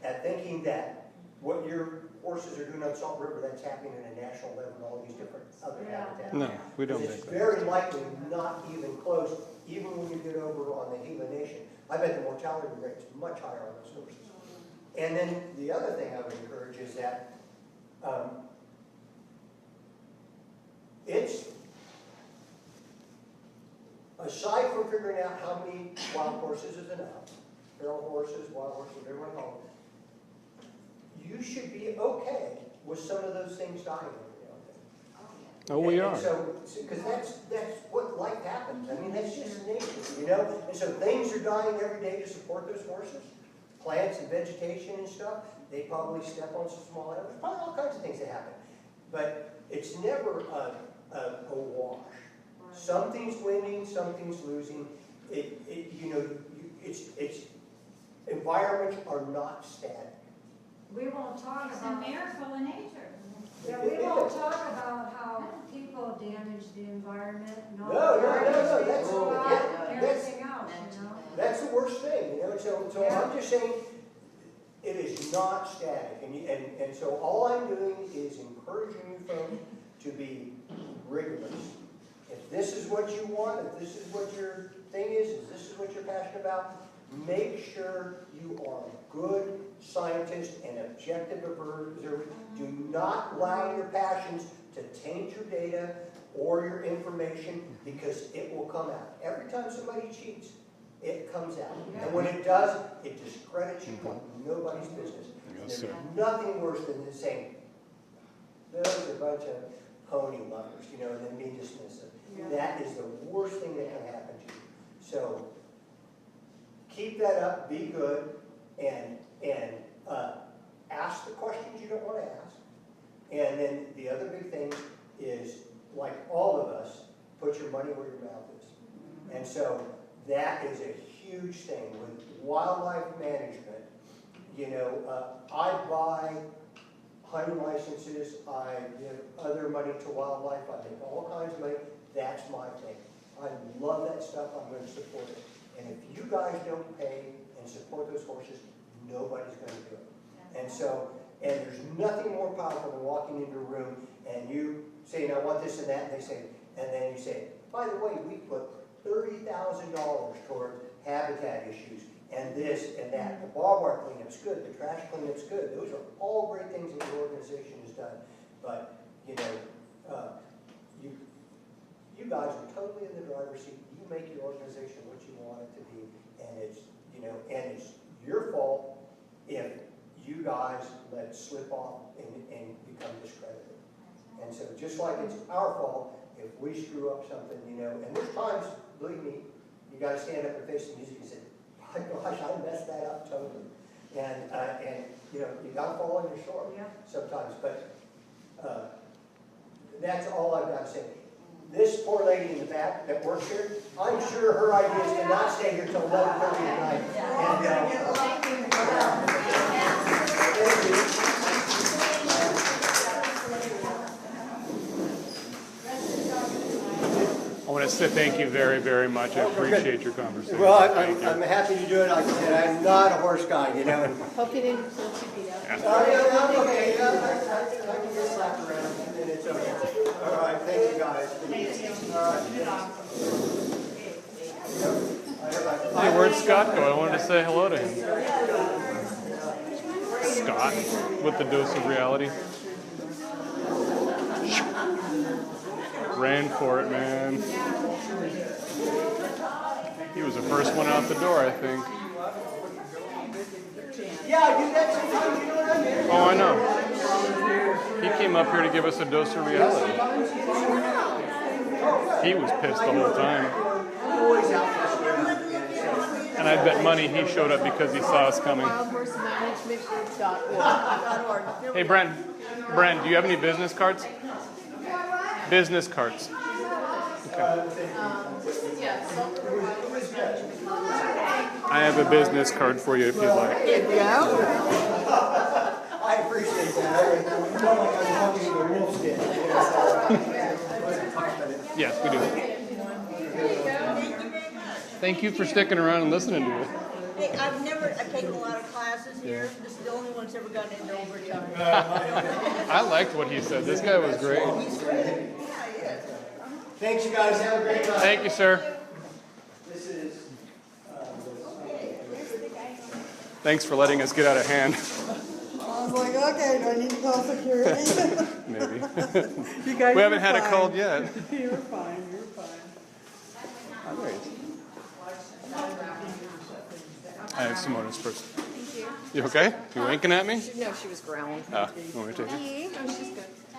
at thinking that what your horses are doing on Salt River, that's happening at a national level and all these different other habitats. No, we don't It's make that. very likely not even close, even when you get over on the Gila Nation. I bet the mortality rate is much higher on those horses. And then the other thing I would encourage is that it's, aside from figuring out how many wild horses is enough, feral horses, wild horses, whatever you want to call them, you should be okay with some of those things dying every now and then. Oh, we And are. so, because that's what life happens. I mean, that's just nature, And so things are dying every day to support those horses. Plants and vegetation and stuff. They probably step on some small animals. Probably all kinds of things that happen. But it's never a wash. Something's winning, something's losing. It's environments are not static. We won't talk It's a about, miracle in nature. yeah, we won't talk about how people damage the environment, No, that's- and that's- everything else, That's the worst thing, So I'm just saying, it is not static, and so all I'm doing is encouraging you folks to be rigorous. If this is what you want, if this is what your thing is, if this is what you're passionate about, make sure you are a good scientist and objective observer. Do not allow your passions to taint your data or your information, because it will come out. Every time somebody cheats, it comes out. And when it does, it discredits you like nobody's business. And Yes, there's sir. nothing worse than saying, those are a bunch of pony lovers, and then being dismissive. Yeah. That is the worst thing that can happen to you. So keep that up, be good, and ask the questions you don't want to ask. And then the other big thing is, like all of us, put your money where your mouth is. And so that is a huge thing with wildlife management. I buy hunting licenses, I give other money to wildlife, I make all kinds of money. That's my thing. I love that stuff, I'm going to support it. And if you guys don't pay and support those horses, nobody's going to do it. And so, and there's nothing more powerful than walking into a room and you saying, I want this and that, and they say, and then you say, by the way, we put $30,000 toward habitat issues, and this and that. The barbed wire cleanup's good, the trash cleanup's good. Those are all great things that your organization has done. But, you guys are totally in the driver's seat. You make your organization what you want it to be, and it's your fault if you guys let it slip off and become discredited. And so just like it's our fault if we screw up something, and there's times, believe me, you got to stand up and face the music and say, my gosh, I messed that up totally. And you got to fall on your sword sometimes. But that's all I've got to say. This poor lady in the back that works here, I'm sure her idea is to not stay here till 11:30 tonight. I want to say thank you very, very much. I appreciate your conversation. Well, Thank you. I'm happy to do it. Like I said, I'm not a horse guy, And Hope you didn't put your feet up. I'm okay. I can get slapped around, and it's okay. All right, thank you guys. All right. Hey, where'd Scott go? I wanted to say hello to him. Scott, with the dose of reality. Ran for it, man. He was the first one out the door, I think. Yeah, I do that sometimes, you know what I mean? Oh, I know. He came up here to give us a dose of reality. He was pissed the whole time. I'm always out there. And I bet money he showed up because he saw us coming. wildhorsemanagementgroup.org. Hey, Brent, do you have any business cards? Business cards. I have a business card for you if you'd like. I appreciate that. I felt like I was walking in the wolf's den. Yes, we do. Thank you for sticking around and listening to it. Hey, I've taken a lot of classes here. This is the only one that's ever gotten into overtime. I liked what he said. This guy was great. He's great. Yeah, he is. Thanks, you guys. Have a great night. Thank you, sir. This is. Thanks for letting us get out of hand. I was like, okay, do I need to call security? Maybe. You guys We haven't were had a fine. cold yet. You were fine, you were fine. All right. I have Simona's purse. You okay? You winking at me? No, she was ground. Ah, you want me to take it? Oh, she's good. I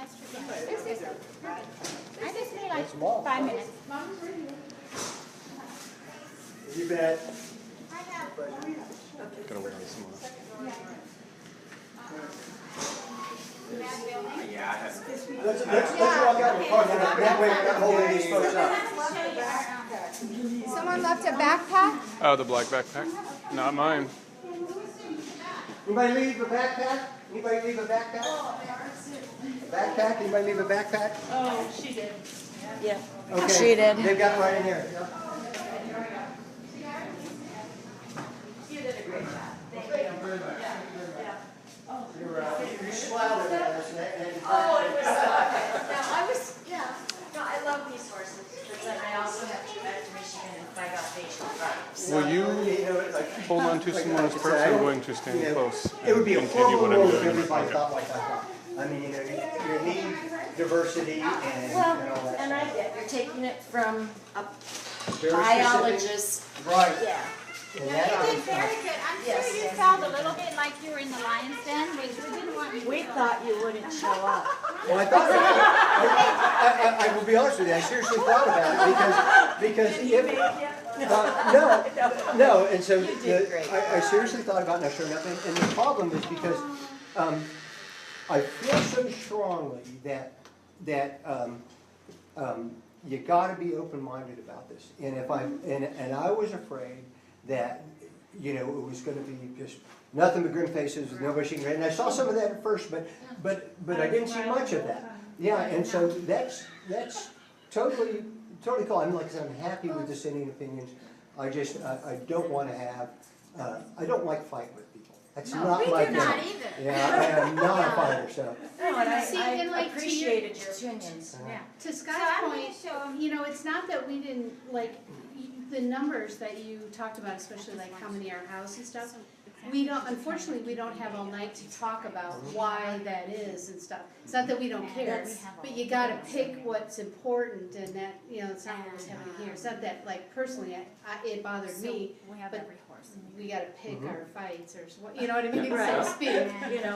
just need like 5 minutes. You bet. Gotta wait on Simona. Yeah, I have. Let's walk out in the park. That way we're not holding these folks up. Someone left a backpack? Oh, the black backpack? Not mine. Anybody leave a backpack? Anybody leave a backpack? A backpack? Anybody leave a backpack? Oh, she did. Yeah. Okay. She did. They've got it right in here. You did a great job. Thank you. You smiled at us. Oh, it was, no, I love these horses, but then I also have to go back to Michigan and fight out Asian tribes. Will you hold on to Simona's purse? I'm going to stand close It would be a and continue horrible what I'm world if doing. everybody Okay. thought like I thought. I mean, you need diversity and all Well, that. and I get, you're taking it from a Very biologist. specific. Right. Yeah. And You that did I- very good. I'm Yes, sure you yes. felt a little bit like you were in the lion's den, which we didn't want you to. We thought you wouldn't show up. Well, I thought, I will be honest with you, I seriously thought about it because if, no, and so did great. I seriously thought about not showing up, and the problem is because I feel so strongly that you got to be open-minded about this, and if and I was afraid that it was going to be just nothing but grim faces with nobody shaking their head. And I saw some of that at first, but I didn't see much of that. Yeah, and so that's totally cool. I'm like I said, I'm happy with dissenting opinions. I just I don't want to have I don't like fighting with people. That's not We my do thing. not either. Yeah, I am not a fighter. So No, and See, and I like to your- appreciated your opinions. Yeah. To So Scott's I'm gonna point, show 'em. it's not that we didn't, the numbers that you talked about, especially like how many are housed and stuff, unfortunately, we don't have all night to talk about why that is and stuff. It's not that we don't care, but you gotta pick what's important and that, it's not what was happening here. It's not that, personally, it bothered me, We have but every horse. we gotta pick our fights or, you know what I mean, so to speak.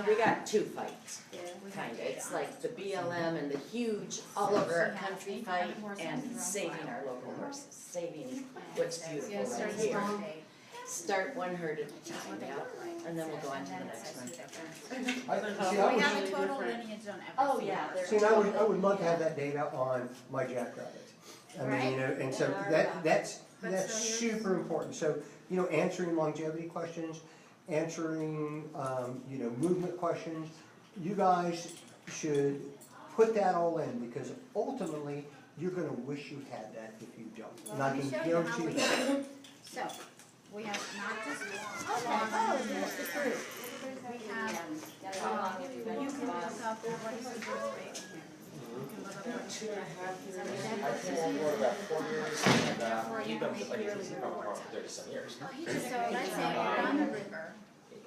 We got two fights, Yeah. kinda. It's like the BLM and the huge Oliver Country fight and saving our local horses, saving what's beautiful Yeah, right start here. small. Start one herd at a time, yeah, and then we'll go on to the next one. I We have a total lineage on every. Oh, yeah, see, and I would love to have that data on my jackrabbits. I mean, and so that's super important. So, answering longevity questions, answering, movement questions, you guys should put that all in because ultimately you're going to wish you had that if you don't. And I can guarantee you that. So, we have not just one, there's the fruit. We have, you can look up what is the birth rate here. You can look up what is the birth rate. I came on board about 4 years, and he's been for 30-some years. So let's say you're on the river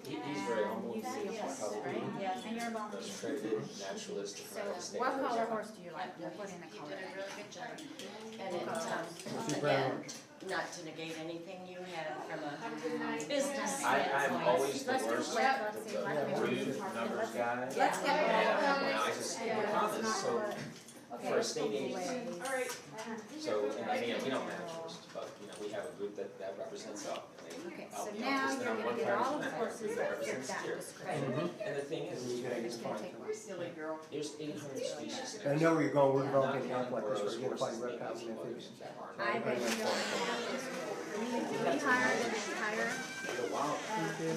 He's very humble. and you see a horse, right? Yeah. And you're along the Most traded, naturalistic, So snake what horse. color horse do you like? We'll put in a color. And it, again, not to negate anything you had from Have a good a night. business I'm standpoint. always the Let's do worst, flat, let's see, let's the maybe rude talk numbers about- guy. Let's Yeah. get it And all. when I just comment, so for a state agency, All right. so, and we don't manage horses, but, we have a group that represents up. Okay, I'll so be now honest, you're and I'm gonna one get part all of the that horses group that fit represents that deer. description. And the thing is, It's gonna take a while. Silly girl. there's 800 species. I know where you're going, we're Not developing counting camp like this, grows, we're gonna find horses, reptiles and babies, amphibians. that aren't- I bet you don't have this. We hired an entire The wild,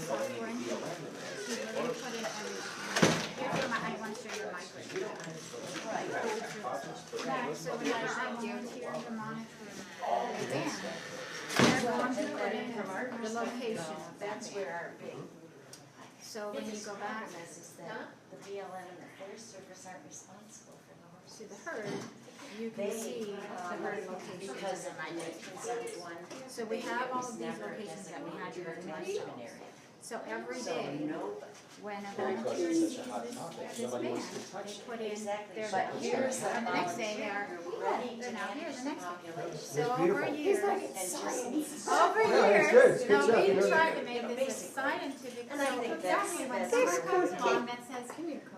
software engineer. He literally put in everything. Here's your, I want to show you my grade. Right, so whenever I'm down here to monitor the band, they're going to put in the location of that That's band. where our big. So when you go back Is that the BLM and the Forest Service aren't responsible for the horses. to the herd, you can see the herd location. Because in 1971. So we have all of these never locations that we had designated during as the an area. So every So day, nobody. whenever I'm Because choosing it's such a hot topic, this nobody band, wants to touch they it. put in Exactly, their but here's the and the next day they are, ready to they're now here, manage the the next day. population. So over years, And just needs. over Yeah, it's years, good, it's good now stuff, we you know. tried to make this a Basically. scientific, And I so think exactly when that's someone where comes we along that says,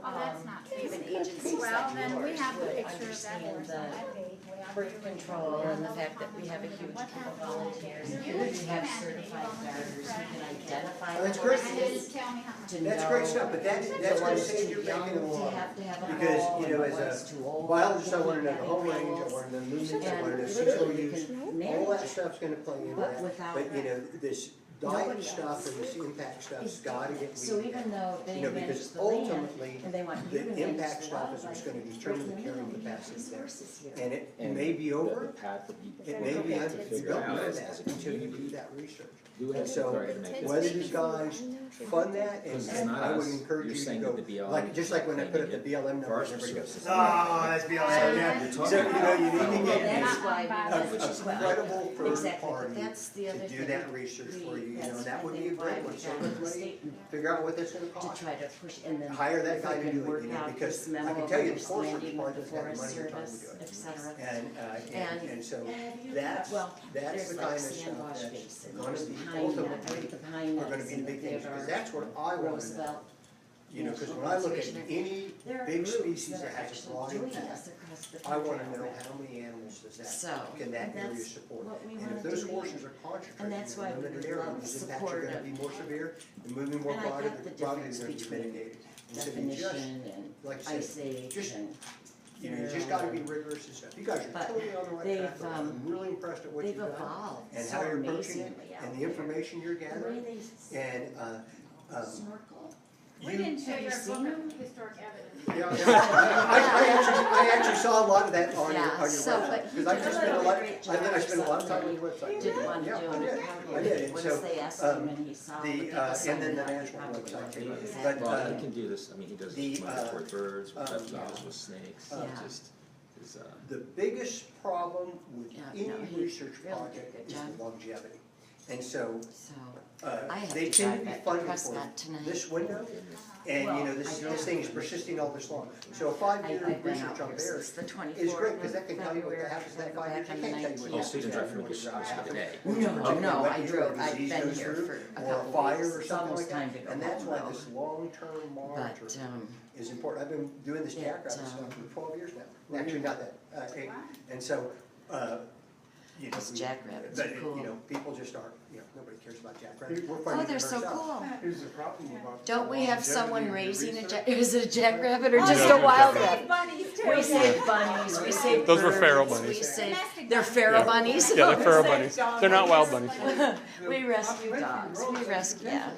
oh, that's not Even true. agencies Well, like then we yours have the would picture of that understand horse on the that page. way out birth here. control and the fact that we have a huge group of volunteers. We have certified gardeners who can identify. Oh, that's the great. And horses then tell me how much. to That's know great stuff, but that's why I'm what's saying too you're young making a to lot. have to have a Because, home, you know, and as what's too a old, biologist, I who wanna know the have home range, I animals. wanna know movements, I And wanna know literally seasonal you use, can all manage that it. stuff's gonna play into But that. without But, this diet nobody stuff else. and this impact stuff's It's gotta get So weeded even out. though they You know, manage because the land, ultimately, and they want you to the manage impact the stuff is what's wildlife, gonna right determine in the the carrying middle, you have capacity these there. horses here. And it And may be over, the path that you it may be under, you figure don't out know as that a until you community. do that research. Do And it so, to make it whether these guys fund that, Because it's and not I would us. encourage You're you to saying go, that the BLM like, just like when I put up the claiming BLM numbers, Forest everybody goes, Service. oh, that's BLM, yeah. So, you need to Well, get that's a why we, which is what, credible third exactly, but party that's the other to thing. do that research for you, That's and that would I be a think great why one. we So got let the me state figure out what that's gonna to cost. try to push, and then. Hire that if guy we to can do it, work out because this memo I can of tell you the Forest understanding Service with the Department Forest doesn't have the money to Service, do it. et cetera. And so, Have you- that's, well, that's there's the like kind of stuff Sandwash that's Basin, gonna there's be Pine Nut, ultimately, the Pine are gonna Nuts be and the the big things, because Theodore that's what I wanna know. Roosevelt. Because when I look at any There are big groups species that that are has a actually broad doing impact, this across the I wanna country know already. how many animals does So, can that area that's support? what we And wanna if those do horses here. are concentrated And that's in why a we limited would area, love these impacts are support gonna of- be more severe, and moving more And I broadly, got the broadly difference they're gonna be between mitigated. And so you just, definition like I and said, Ice Age just- and. you know, you just gotta be rigorous and stuff. You guys are But totally on the right they've, track. I'm really impressed at what They've you've done evolved and so how you're approaching it amazingly out and the there. information you're The way gathering. they And, snorkel. We didn't show Have you your seen book them? of historic evidence. I actually saw a lot of that on your Yeah, so, website, but he because I did just a spent a lot, great I job think I spent a lot of time on or your website. Didn't want to Yeah, do I it. did. Probably I did, and Once so, they asked him and he saw the people and saying then the that, he national probably website went came out. through But, that. Well, he can do this, I mean, he does the, this with birds, with yeah. reptiles, with snakes, Yeah. it just is, the biggest problem with Yeah, any no, he research really did a project good is job. the longevity. And so, So, I have they to tend drive to be back to funded for Prescott tonight. this window, and you know, this thing is persisting all this long. So a five-year I've been research out on here bears since the is 24th great, because that of can tell you what February, happens in that I go 5 years, back it on the can't tell you what 19th. oh, so you can drive from happens. Wisconsin today. No, I What drove, year a I've disease been goes here through, for a or a couple fire weeks, or it's something almost like time that. to go And that's home why though. this long-term But, monitoring is important. I've been doing this jackrabbit stuff for 12 years now. Actually, not that, 8. And so, you know, Those jackrabbits but, are cool. you know, people just aren't, you know, nobody cares about jackrabbits. We're Oh, finding they're it so ourselves. cool. Here's the problem about. Don't we have someone longevity of raising a research. is it a jackrabbit or Oh, just yeah. a wild We rabbit? Bunnies too. We save bunnies, we save Those were birds, feral we bunnies. save, they're feral bunnies. Yeah, they're feral bunnies. They're not wild bunnies. We rescue dogs, we rescue, yeah.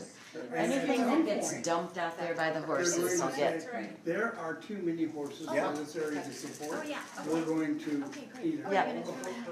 Anything that gets dumped out there by the horses, you get. There are too many horses Yeah. in this area to support. Oh, yeah, We're going to Okay, great. either Yep,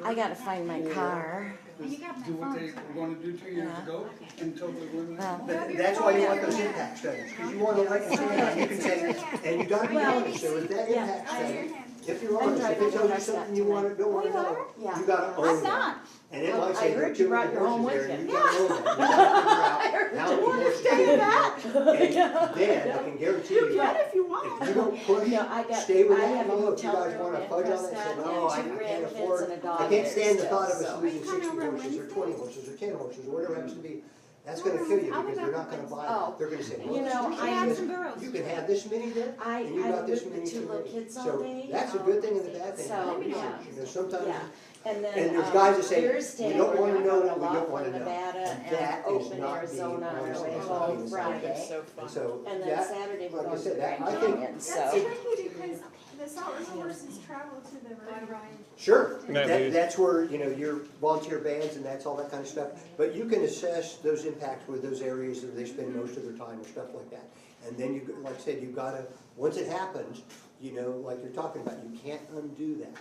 I gotta find my car. And you got my do what they phone. were going to do 2 years Yeah. ago and totally limit. Well, But that's why you want those impact studies, because you want to look and see, and you can say, and you gotta be honest, so if that impact study If you're honest, if it tells you something you want, don't want to know, Yeah. you gotta own that. And it might I say there are heard you too many brought your home horses with there, and you. you gotta own that. You gotta figure out how many horses you have. And then I can guarantee you, if you want. if you don't push, No, I got, stay with I that have a flow, if you hotel guys room wanna in fudge on it, say, Prescott no, I and two can't grandkids afford, and a dog I can't there stand the still, thought of us so. losing 60 horses, or 20 horses, or 10 horses, or whatever it happens to be. That's gonna kill you, because they're not gonna buy Oh. it. They're gonna say, You well, know, it's I- just you can have this many then, I and you got this lived many with two too little many. kids all So day. that's a good thing and a bad thing. So, Research, yeah. you know, sometimes, Yeah, and then, and there's guys that say, Thursday, we don't we're wanna gonna know go to what we don't wanna Laughlin, know. Nevada, And and that is Oakland, not Arizona being on our honest, way that's not home being Friday. And so, And then that, Saturday, we're like I going to said, that, Grand I think, Canyon, That's so. tricky because the Salt River horses travel to the river. sure, Natalie. that's where, you know, your volunteer bands and that's all that kind of stuff. But you can assess those impacts with those areas that they spend most of their time or stuff like that. And then you, like I said, you gotta, once it happens, you know, like you're talking about, you can't undo that.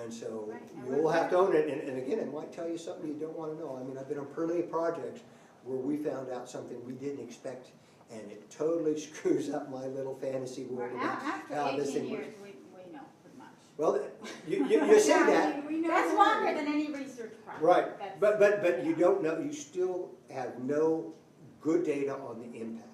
And so Right. you'll have to own it, and again, it might tell you something you don't wanna know. I mean, I've been on plenty of projects where we found out something we didn't expect, and it totally screws up my little fantasy world about After how this 18 thing works. years, we know pretty much. Well, you say that, We know That's that. longer than any research project. right, That's- but you don't know, you still have no good data on the impacts.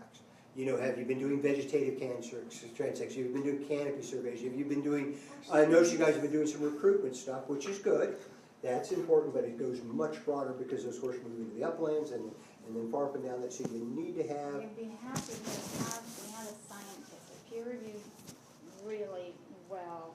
You know, have you been doing vegetative cancer transects, you've been doing canopy surveys, have you been doing, I noticed you guys have been doing some recruitment stuff, which is good. That's important, but it goes much broader because those horses move into the uplands and then far up and down that, so you need to have, We'd be happy to we had a scientist, a peer-reviewed, really well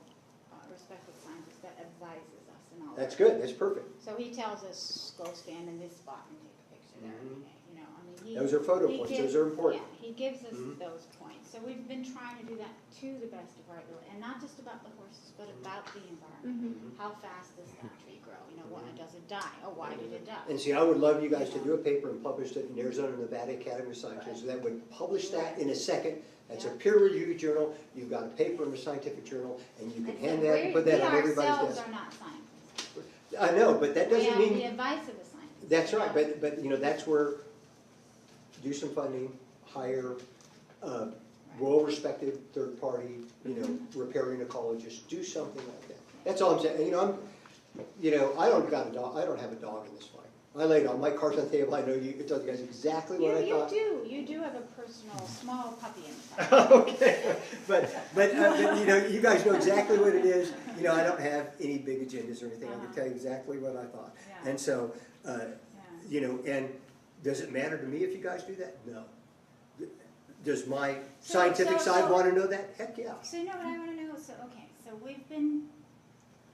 respected scientist that advises us and all that. that's good, that's perfect. So he tells us, go stand in this spot and take a picture there, you know, I mean, he. Those are photo he points, gives- those are important. Yeah, he gives us Mhm. those points, so we've been trying to do that to the best of our ability, and not just about the horses, but about the environment. How fast does that tree grow, you know, why does it die, oh, why did it die? And see, I would love you guys to do a paper and publish it in Arizona Nevada Academy of Sciences. That would publish that in a second. That's a peer-reviewed journal. You've got a paper in a scientific journal, and you can hand that and put that on everybody's We ourselves desk. are not scientists, I know, but that we doesn't have the mean, advice of a scientist. that's right, but, you know, that's where, do some funding, hire a well-respected third party, you know, riparian ecologist, do something like that. That's all I'm saying. You know, I don't got a dog, I don't have a dog in this fight. I laid all my cards on the table. I know it tells you guys exactly what I thought. You do have a personal, small puppy inside. Okay, but, you know, you guys know exactly what it is. You know, I don't have any big agendas or anything. I can tell you exactly what I thought. Yeah. And so, you know, and does it matter to me if you guys do that? No. Does my scientific side want to know that? Heck yeah. So you know what I wanna know, so, okay, so we've been.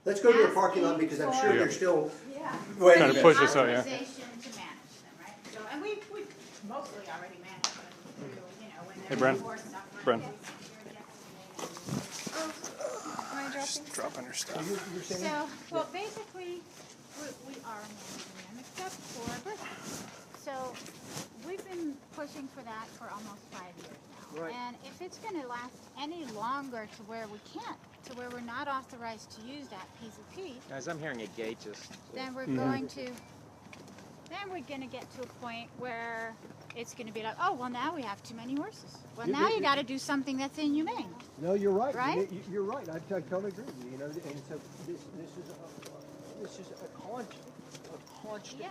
Let's go to the parking lot because I'm sure asking they're still Yeah. waiting. Trying to push us out, yeah. Authorization to manage them, right? So, and we mostly already manage them through, you know, when Hey, they're Bren. before stuff. Bren. Just dropping her stuff. You're saying? So, well, basically, we are managing them except for birthdays. So, we've been pushing for that for almost 5 years now. Right. And if it's gonna last any longer to where we can't, to where we're not authorized to use that PZP, Guys, I'm hearing a gate just. then we're going to, then we're gonna get to a point where it's gonna be like, oh, well, now we have too many horses. Well, now you gotta do something that's inhumane. No, you're right. Right? You're right. I totally agree with you. You know, and so this is a constant. Yeah.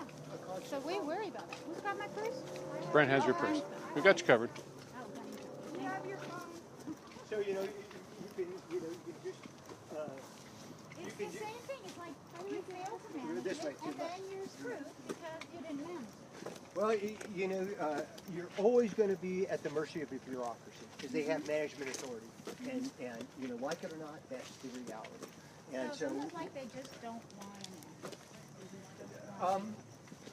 So we worry about that. Who's got my purse? Brent has your purse. We got you covered. Oh, thank you. You have your phone. So, you know, you can just, It's the same thing. It's like you fail to manage this way, it, too. and then you're screwed because you didn't manage it. well, you know, you're always going to be at the mercy of the bureaucracy because they have management authority. And, you know, like it or not, that's the reality. And So it's almost like they just don't want to manage.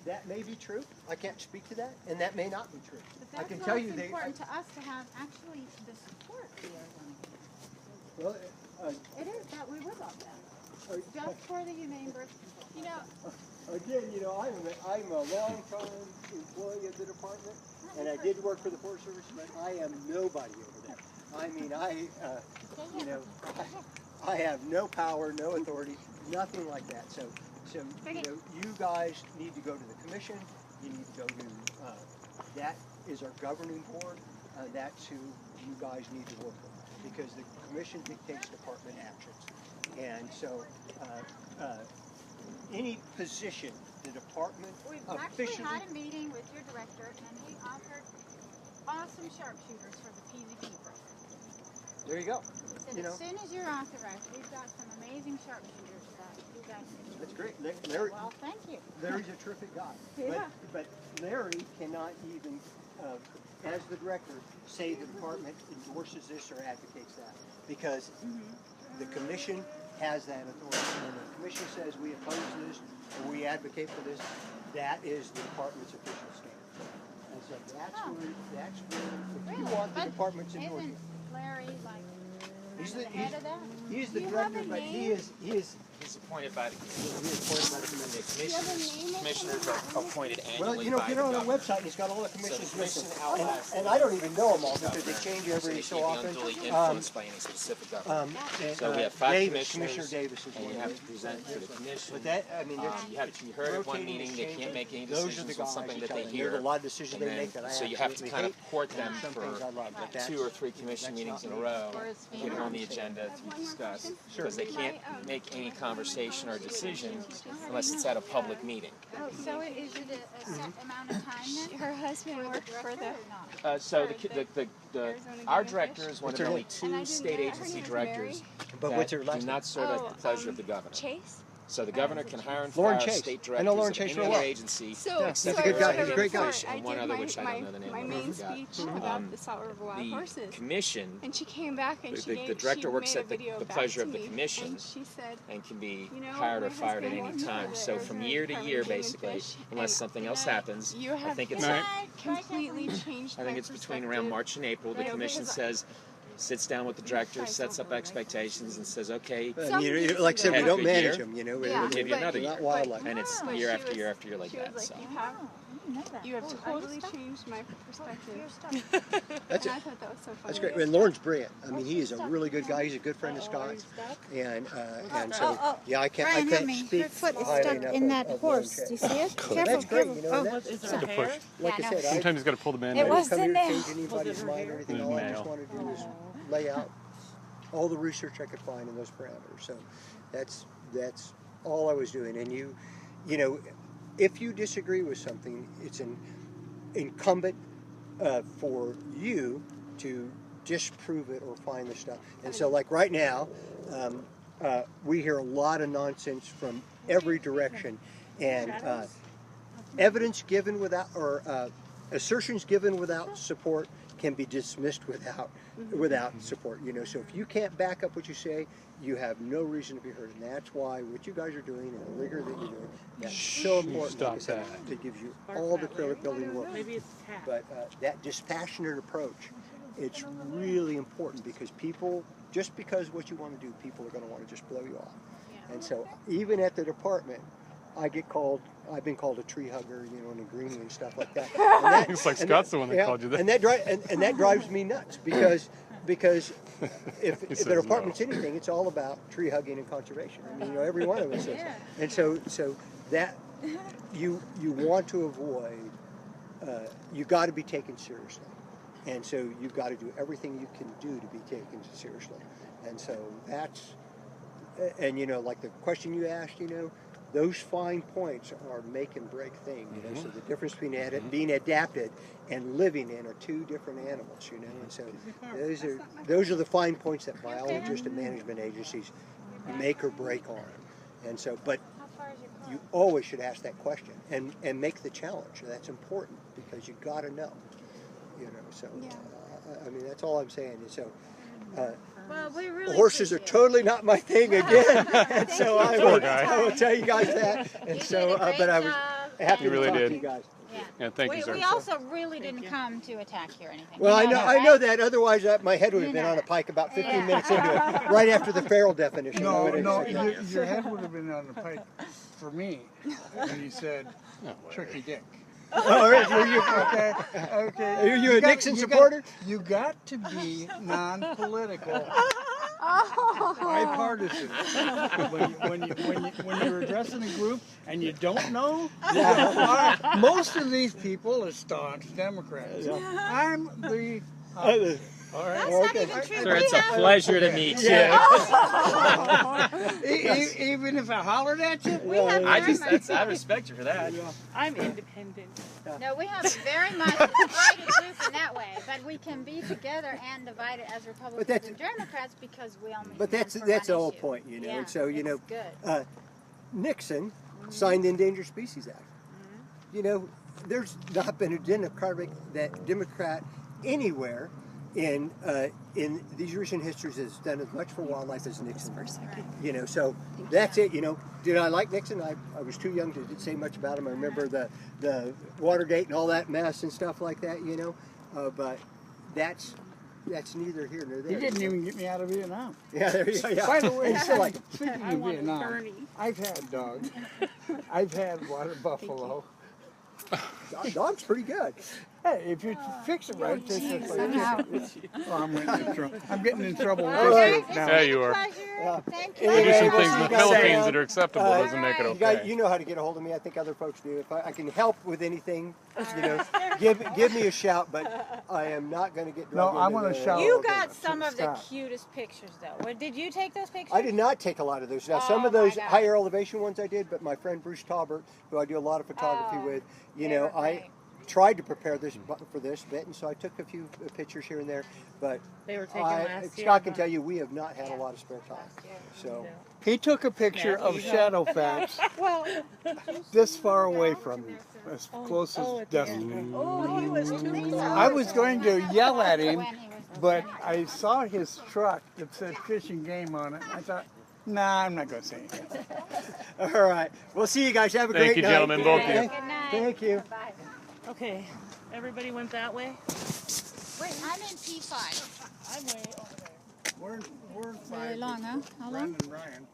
That may be true. I can't speak to that, and that may not be true. But I that's can why tell you it's they. important to us to have actually the support we are going to Well, It is that we would love that. Just for the humane birth control. You know, again, you know, I'm a long-time employee of the department, and I did work for the Forest Service, but I am nobody over there. I mean, you know, I have no power, no authority, nothing like that. So, you know, you guys need to go to the commission. You need to go to that is our governing board. That's who you guys need to work with because the commission dictates department actions. And so, any position, the department We've officially. actually had a meeting with your director, and he offered awesome sharpshooters for the PZP program. There you go. He said, as soon as you're authorized, we've got some amazing sharpshooters that you guys can use. That's great. Larry, Well, thank you. Larry's a terrific guy. Yeah. But Larry cannot even, as the director, say the department endorses this or advocates that. Because the commission has that authority. When the commission says we oppose this or we advocate for this, that is the department's official stand. And so that's where, if you want the department's endorsement. Isn't Larry like He's the head of that? He's the Do you director, have a but name? He's appointed by the commission. He is appointed by the commission. The commissioners are appointed Well, annually you know, by get the on the governor. website, and it's got all the So commissions the commission listed. outlines And I don't even know them all because they change So every they so can't be often. unduly influenced by any specific government. And, So we have 5 Davis, commissioners, Commissioner Davis is and one you of have them. to present to the commission. But that, I mean, You heard at one rotating, meeting, they changing. can't make any Those are the decisions on guys something who that tell they me. hear. There's a lot of decisions and they then- make that I So you have to absolutely kind of hate. court them Some things I love, but for that's- 2 or 3 commission that's meetings not in a me. row, Or his get it on the agenda to discuss. Because they can't make any conversation or decision unless it's at a public meeting. Oh, so is it a set amount of time then? Her husband worked for the. So our director is one What's of her only name? 2 state agency directors But what's her that last do name? not serve at the pleasure of the governor. Chase? So the governor can hire and Lauren fire Chase. state I know directors Lauren of Chase any real other well. agency. So, He's a good guy. He's a great guy. And one other which I don't know the name my of. I main forgot. speech about the Salt River Wild The Horses. commission And she came back and the director works at the pleasure of the commission And she said, and can be you know, hired or my fired at husband any works time. for So the from year to Department year, of Game and basically, Fish, unless and something else happens, you I have think it's completely changed I think my it's between around perspective. March and April. The You know, commission because says, sits down with the director, sets up expectations, and says, okay, Like I said, we Had a don't good manage year. them, you know. Yeah, we'll give you but- another We're not year. wildlife. And it's But year she after was- year after year like she was that. like, So. you have totally changed my perspective. That's And it. I thought that was so funny. That's great. And Lauren's brilliant. I mean, he is a really good guy. He's a good friend of Scott's. And so, yeah, I can't speak Her foot is highly stuck enough in of that Lauren horse. Chase. Do you see it? So Careful, that's great, careful. you know. And that's, It's a push. like I said, Sometimes he's got to pull the I band-aid. don't was come in here to there. change anybody's mind or anything. All I just want to do is lay out all the research I could find in those parameters. So that's all I was doing. And you know, if you disagree with something, it's an incumbent for you to disprove it or find the stuff. And so, like right now, we hear a lot of nonsense from every direction, and evidence given without or assertions given without support can be dismissed without support. You know, so if you can't back up what you say, you have no reason to be heard, and that's why what you guys are doing and the rigor that you're doing, that's so important. Stop like I said, that. it gives you all the credibility in the world. But that dispassionate approach, it's really important because people, just because what you want to do, people are going to want to just blow you off. And so even at the department, I've been called a tree hugger, you know, and a greenie and stuff like that. And that It's like Scott's the one that called you that. And that drives me nuts because if the says department's no. anything, it's all about tree hugging and conservation. I mean, you know, every one of us is. And so that you want to avoid, you got to be taken seriously. And so you've got to do everything you can do to be taken seriously. And so that's, and you know, like the question you asked, you know, those fine points are make and break thing. You know, so the difference between being adapted and living in are 2 different animals. You know, and so those are the fine points that biologists and management agencies make or break on. And so, but you always should ask that question and make the challenge. That's important because you got to know. You know, so I mean that's all I'm saying. And so. Well, we really Horses are totally not my thing again, and so I will tell you guys that. And so, but I was happy to talk to you guys. Yeah, thank you, sir. We also really didn't come to attack you or anything. Well, You I know that. Otherwise, my head would have You been know on a that. pike about 15 minutes into it, right after the feral definition. I No, would have no, said that. your head would have been on the pike for me when you said Tricky Dick. Oh, were you, Okay. are you a Nixon supporter? You got to be non-political, bipartisan. When you're addressing a group and you don't know, most of these people are staunch Democrats. I'm the All right. That's not even true. Sir, We it's a have- pleasure to meet you. Even if I hollered at you? We have very much. I respect you for that. I'm independent. No, we have very much a divided group in that way, but we can be together and divided as Republicans that's- and Democrats because we only But stand that's for the one whole issue. point, you know. Yeah, And so, you know, it's good. Nixon signed the Endangered Species Act. You know, there's not been a Democrat anywhere in these recent histories that's done as much for wildlife as Nixon. You know, so that's it. You know, did I like Nixon? I was too young to say much about him. I remember the Watergate and all that mess and stuff like that. You know, but that's neither here nor there. He didn't even get me out of Vietnam. Yeah, there you go. Yeah. By the way, It's still like, speaking I of want Vietnam, Bernie. I've had dogs. I've had water buffalo. dog's pretty good. Hey, if you fix it right, it's just like Somehow. I'm getting in trouble with Okay, this now. Yeah, you are. Pleasure. Yeah. Thank you. We do some Anyway, things in the you guys, Philippines that are acceptable. Doesn't make it You guys, okay. you know how to get a hold of me. I think other folks do. If I can help with anything, you know, give me a shout. But I am not going to get. No, dragged I'm into gonna the- shout. You got some of the Stop. cutest pictures, though. Did you take those pictures? I did not take a lot of those. Now, some Oh, of those my God. higher elevation ones I did, but my friend Bruce Taubert, who I do a lot of photography Oh, with, you they know, were I great. tried to prepare this for this bit, and so I took a few pictures here and there. But They were taken last year. Scott can tell you, we have not had a lot of spare time. So. He took a picture of Shadowfax Well, this far away from me, as close as at the dust. end. oh, he was I was going to yell at him, when he was but I saw his truck that said Fish and Game on it. I thought, nah, I'm not going to say anything. All right. We'll see you guys. Have a Thank great you, night. gentlemen, both of you. Good night. Thank you. Bye. Okay, everybody went that way? Wait, I'm in P5. I'm way over there. We're Really long, huh? How long? Brandon Ryan.